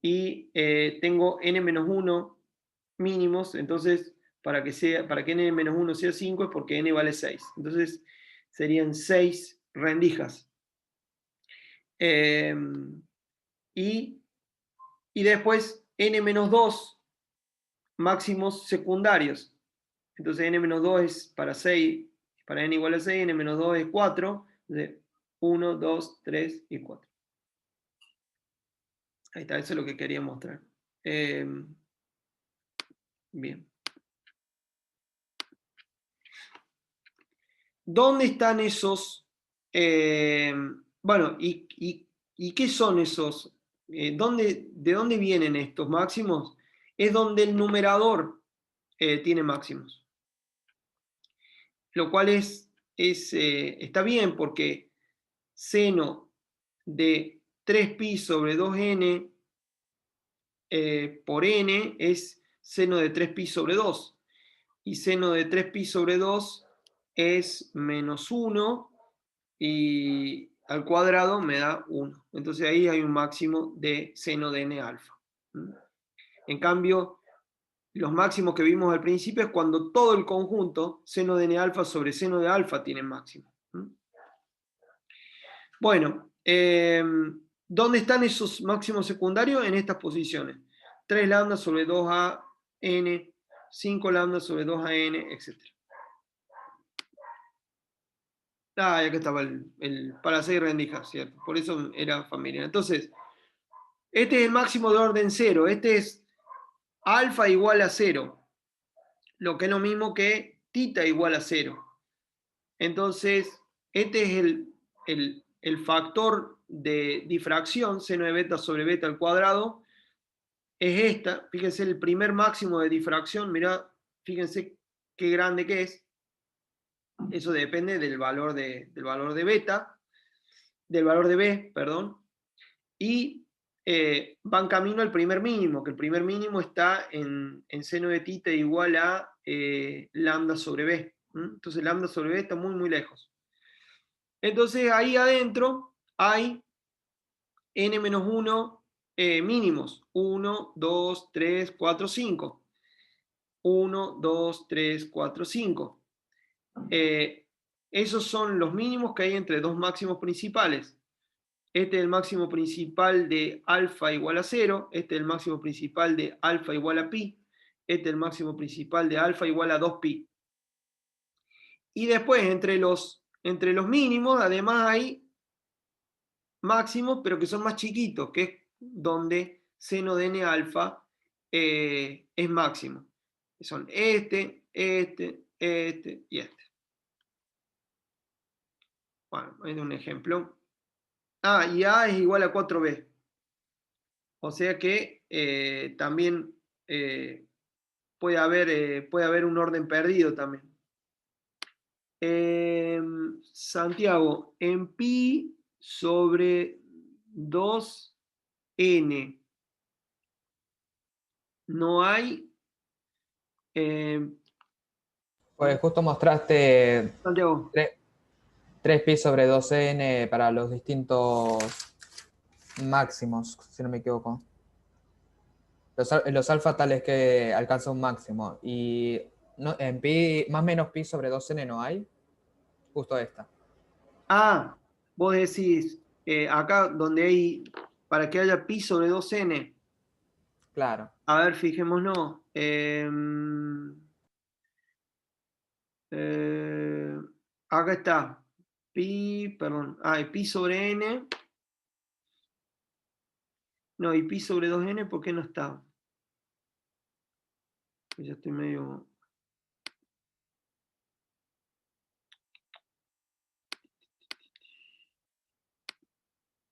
y tengo n-1 mínimos. Entonces, para que n-1 sea 5 es porque n vale 6. Entonces, serían 6 rendijas. Y después n-2 máximos secundarios. Entonces n-2 es para 6, para n igual a 6, n-2 es 4, entonces 1, 2, 3 y 4. Ahí está, eso es lo que quería mostrar. Bien. ¿Dónde están esos? Bueno, ¿y qué son esos? ¿De dónde vienen estos máximos? Es donde el numerador tiene máximos. Lo cual está bien porque seno de 3pi sobre 2n por n es seno de 3pi sobre 2. Y seno de 3pi sobre 2 es menos 1 y al cuadrado me da 1. Entonces ahí hay un máximo de seno de n alfa. En cambio, los máximos que vimos al principio es cuando todo el conjunto, seno de n alfa sobre seno de alfa, tiene máximo. Bueno, ¿dónde están esos máximos secundarios? En estas posiciones. 3 lambda sobre 2a n, 5 lambda sobre 2a n, etc. Ah, y acá estaba el para 6 rendijas, ¿cierto? Por eso era familiar. Entonces, este es el máximo de orden 0. Este es alfa igual a 0. Lo que es lo mismo que tita igual a 0. Entonces, este es el factor de difracción, seno de beta sobre beta al cuadrado. Es esta. Fíjense el primer máximo de difracción. Mirá, fíjense qué grande que es. Eso depende del valor de beta, del valor de B, perdón. Y van camino al primer mínimo, que el primer mínimo está en seno de tita igual a lambda sobre B. Entonces lambda sobre B está muy, muy lejos. Entonces ahí adentro hay n-1 mínimos. 1, 2, 3, 4, 5. 1, 2, 3, 4, 5. Esos son los mínimos que hay entre dos máximos principales. Este es el máximo principal de alfa igual a 0. Este es el máximo principal de alfa igual a pi. Este es el máximo principal de alfa igual a 2pi. Y después, entre los mínimos, además hay máximos, pero que son más chiquitos, que es donde seno de n alfa es máximo. Son este y este. Bueno, es un ejemplo. Ah, y A es igual a 4b. O sea que también puede haber un orden perdido también. Santiago, en pi sobre 2n no hay... Pues justo mostraste Santiago. 3pi sobre 2n para los distintos máximos, si no me equivoco. Los alfa tales que alcanza un máximo. Y no, en pi, más o menos pi sobre 2n no hay. Justo esta. Ah, vos decís, acá donde hay, para que haya pi sobre 2n. Claro. A ver, fijémonos. Acá está. Pi, perdón. Ah, y pi sobre n. No, y pi sobre 2n, ¿por qué no está? Ya estoy medio...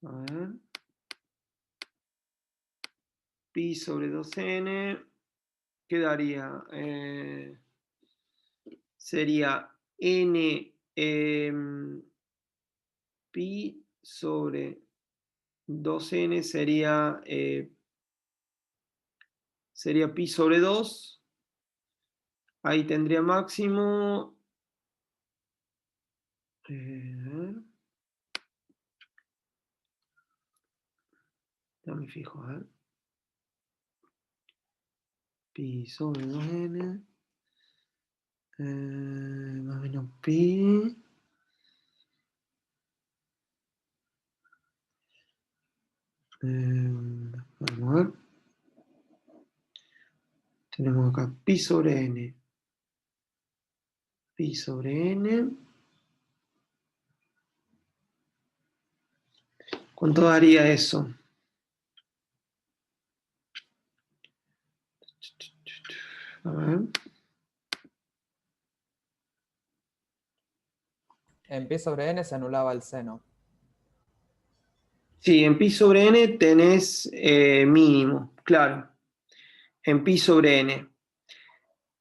A ver. Pi sobre 2n. ¿Qué daría? Sería n pi sobre 2n sería pi sobre 2. Ahí tendría máximo. Ya me fijo, a ver. Pi sobre 2n. Más o menos pi. Vamos a ver. Tenemos acá pi sobre n. Pi sobre n. ¿Cuánto daría eso? A ver. En pi sobre n se anulaba el seno. Sí, en pi sobre n tenés mínimo, claro. En pi sobre n.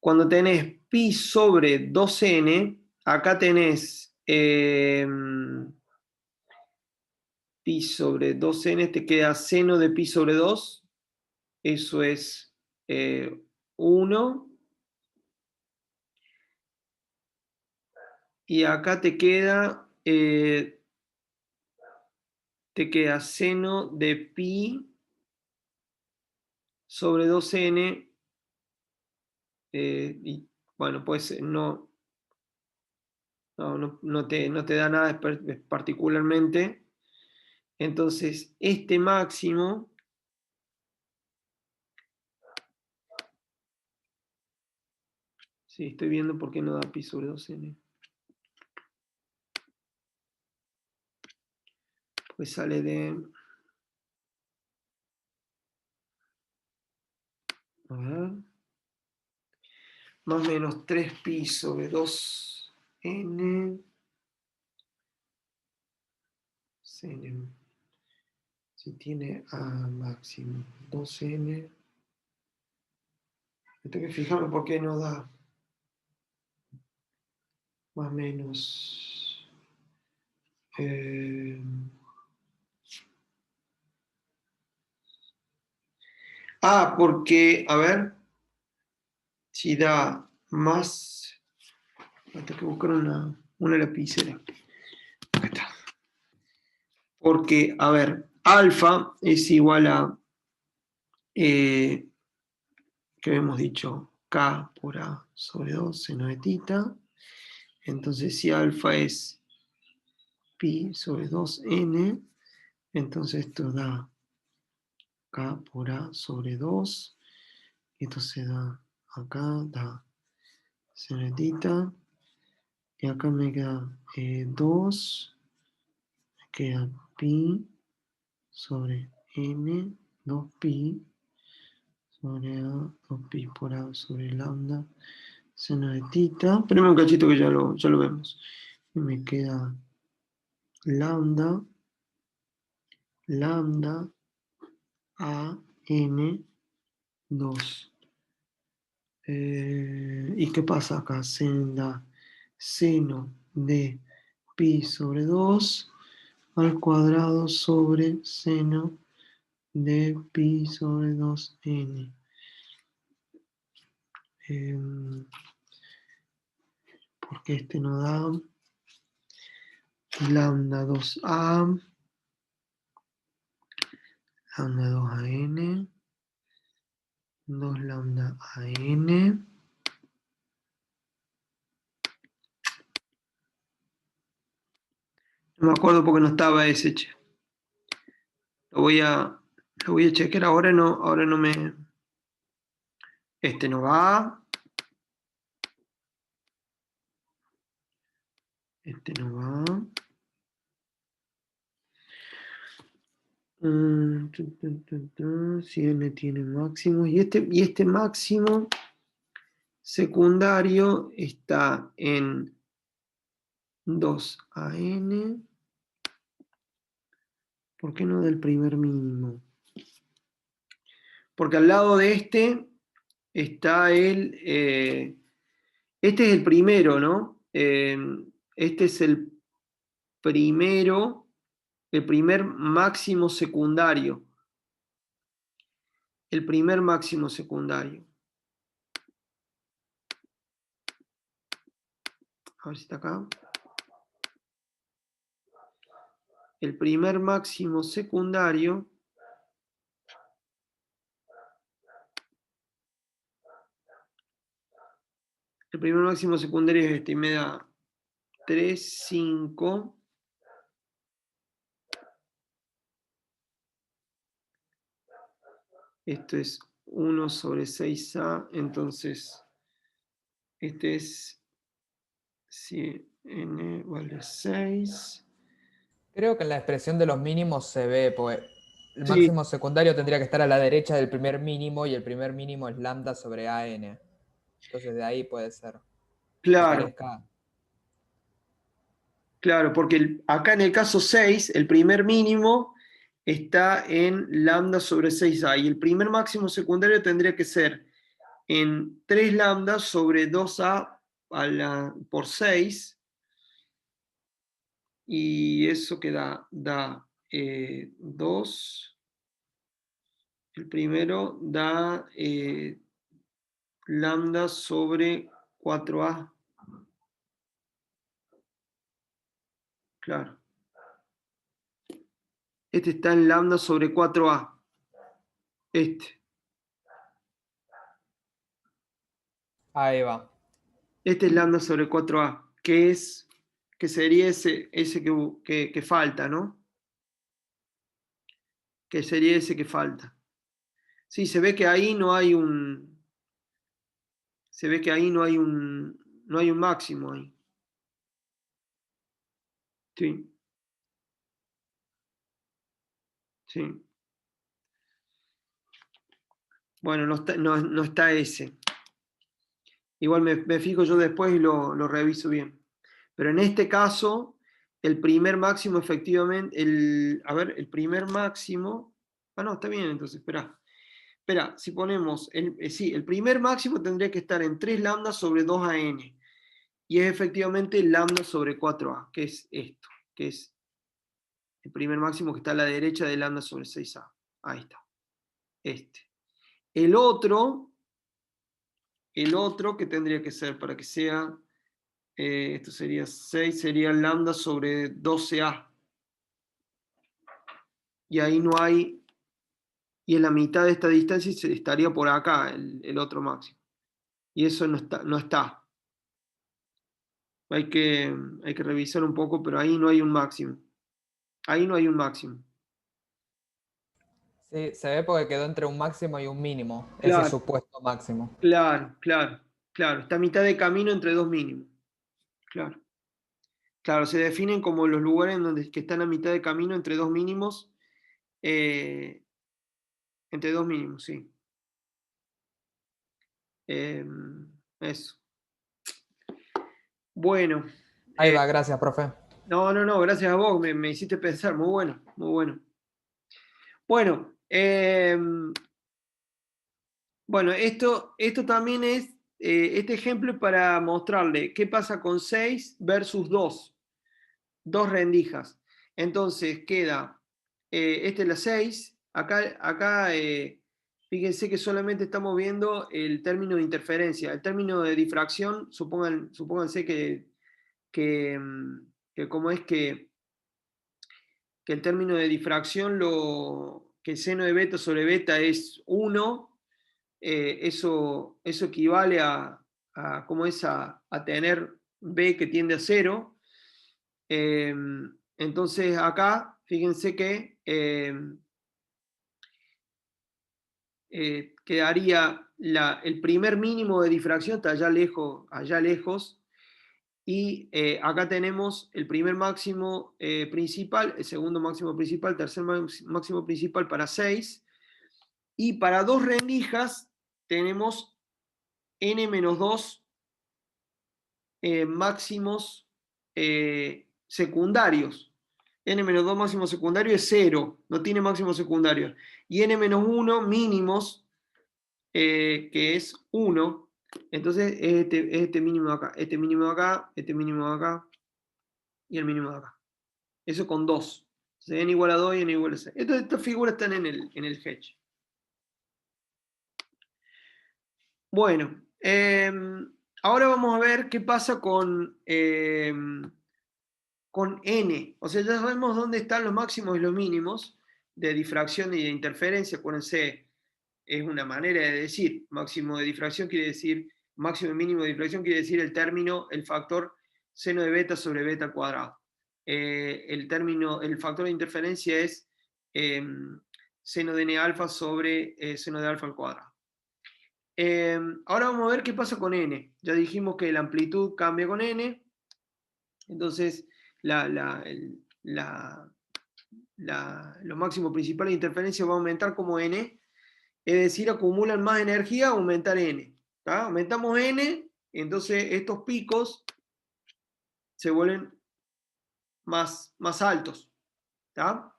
Cuando tenés pi sobre 2n, acá tenés pi sobre 2n, te queda seno de pi sobre 2, eso es 1. Y acá te queda seno de pi sobre 2n. Y bueno, pues no te da nada particularmente. Entonces, este máximo sí, estoy viendo por qué no da pi sobre 2n. Pues sale de... A ver. Más o menos 3 pi sobre 2n. Seno. Si tiene a máximo 2n. Tengo que fijarme por qué no da. Más o menos. Porque, a ver, si da más. Tengo que buscar una lapicera. Acá está. Porque, a ver, alfa es igual a, que hemos dicho, K por A sobre 2 seno de tita. Entonces, si alfa es pi sobre 2n, entonces esto da K por A sobre 2. Esto se da acá, da seno de tita. Y acá me queda 2. Me queda pi sobre n, 2pi sobre A, 2pi por A sobre lambda, seno de tita. Espérame un cachito que ya lo vemos. Y me queda lambda a n 2. ¿Y qué pasa acá? Seno de pi sobre 2 al cuadrado sobre seno de pi sobre 2n. Porque este no da lambda 2a, lambda 2an, 2 lambda a n. No me acuerdo porque no estaba ese, che. Lo voy a chequear ahora, ahora no me... Este no va. Este no va. Si n tiene máximo. Y este máximo secundario está en 2an. ¿Por qué no del primer mínimo? Porque al lado de este está este es el primero, ¿no? Este es el primer máximo secundario. El primer máximo secundario. A ver si está acá. El primer máximo secundario es este y me da 3, 5. Esto es 1 sobre 6a, entonces este es, si n vale 6. Creo que en la expresión de los mínimos se ve, pues el Sí, máximo secundario tendría que estar a la derecha del primer mínimo y el primer mínimo es lambda sobre AN. Entonces de ahí puede ser que claro, parezca. claro, porque acá en el caso 6, el primer mínimo está en lambda sobre 6a y el primer máximo secundario tendría que ser en 3 lambda sobre 2a por 6 y eso que da 2, el primero da lambda sobre 4a, claro. Este está en lambda sobre 4a, este. Ahí va. Este es lambda sobre 4a, que sería ese que falta, ¿no? Que sería ese que falta. Sí, se ve que ahí no hay un. Se ve que ahí no hay un máximo ahí. Sí, sí. Bueno, no está ese. Igual me fijo yo después y lo reviso bien. Pero en este caso, el primer máximo efectivamente, a ver, el primer máximo. Ah, no, está bien, entonces, espera. Espera, si ponemos, sí, el primer máximo tendría que estar en 3 lambda sobre 2an. Y es efectivamente lambda sobre 4a, que es esto, que es el primer máximo que está a la derecha de lambda sobre 6a. Ahí está, este. El otro que tendría que ser para que sea, esto sería 6, sería lambda sobre 12a. Y ahí no hay, y en la mitad de esta distancia estaría por acá el otro máximo. Y eso no está. Hay que, hay que revisar un poco, pero ahí no hay un máximo. Ahí no hay un máximo. Sí, se ve porque quedó entre un máximo y un mínimo, ese Claro, supuesto máximo. claro, claro, claro. Está a mitad de camino entre dos mínimos. Claro. Claro, se definen como los lugares en donde que están a mitad de camino entre dos mínimos. eh, Entre dos mínimos, sí. Eh, Eso. Bueno. Ahí va, gracias, profe. No, gracias a vos, me hiciste pensar. Muy bueno, muy bueno. Bueno, bueno, esto también es, este ejemplo es para mostrarle qué pasa con 6 versus 2 rendijas. Entonces queda, esta es la 6, acá fíjense que solamente estamos viendo el término de interferencia. El término de difracción, supónganse que, que como es que el término de difracción, que el seno de beta sobre beta es 1, eso equivale ¿cómo es? A tener B que tiende a 0. Entonces acá, fíjense que quedaría el primer mínimo de difracción, está allá lejos, y acá tenemos el primer máximo principal, el segundo máximo principal, tercer máximo principal para 6, y para 2 rendijas tenemos n-2 máximos secundarios. N-2 máximo secundario es 0, no tiene máximo secundario. Y N-1 mínimos, que es 1. Entonces es este mínimo de acá, este mínimo de acá, este mínimo de acá y el mínimo de acá. Eso con 2. N igual a 2 y N igual a 6. Estas figuras están en el Hedge. Bueno, ahora vamos a ver qué pasa con n. O sea, ya sabemos dónde están los máximos y los mínimos de difracción y de interferencia. Acuérdense, es una manera de decir. Máximo de difracción quiere decir, máximo y mínimo de difracción quiere decir el término, el factor seno de beta sobre beta al cuadrado. El factor de interferencia es seno de n alfa sobre seno de alfa al cuadrado. Ahora vamos a ver qué pasa con n. Ya dijimos que la amplitud cambia con n. Entonces, la los máximos principales de interferencia va a aumentar como n, es decir, acumulan más energía, aumentar n. ¿Tá? Aumentamos n, entonces estos picos se vuelven más altos. ¿Tá?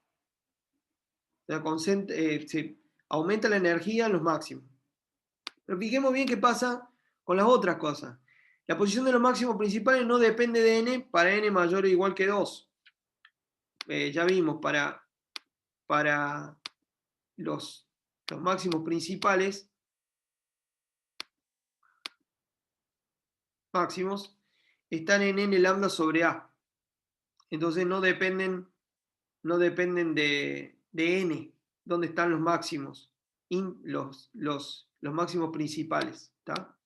Se aumenta la energía en los máximos. Pero fijemos bien qué pasa con las otras cosas. La posición de los máximos principales no depende de n para n mayor o igual que 2. Ya vimos, para los máximos principales máximos están en n lambda sobre a. Entonces no dependen de n, donde están los máximos, los máximos principales. ¿Tá?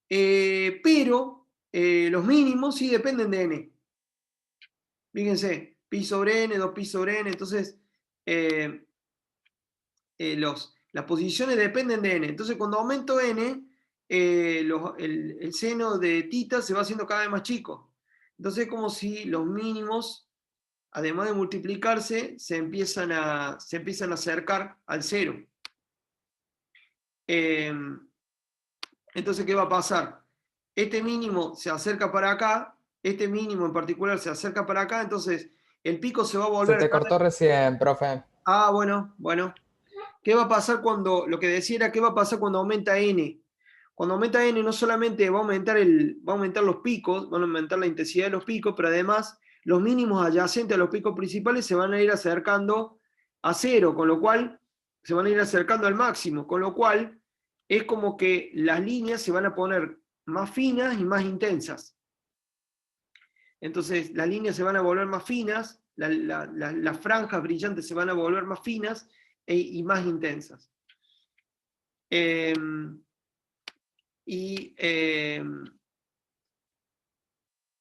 Pero los mínimos sí dependen de n. Fíjense, pi sobre n, 2pi sobre n, entonces las posiciones dependen de n. Entonces cuando aumento n, el seno de tita se va haciendo cada vez más chico. Entonces es como si los mínimos, además de multiplicarse, se empiezan a acercar al cero. Entonces, ¿qué va a pasar? Este mínimo se acerca para acá, este mínimo en particular se acerca para acá, entonces el pico se va a volver... Se te cortó recién, profe. Ah, bueno. ¿Qué va a pasar lo que decía era, qué va a pasar cuando aumenta n? Cuando aumenta n no solamente va a aumentar los picos, van a aumentar la intensidad de los picos, pero además los mínimos adyacentes a los picos principales se van a ir acercando a cero, con lo cual se van a ir acercando al máximo, con lo cual es como que las líneas se van a poner más finas y más intensas. Entonces las líneas se van a volver más finas, las franjas brillantes se van a volver más finas y más intensas. Ahí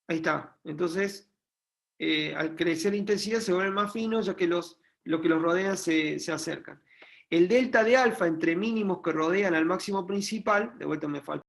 está. Entonces, al crecer la intensidad se vuelven más finos, ya que lo que los rodean se acercan. El delta de alfa entre mínimos que rodean al máximo principal, de vuelta me falta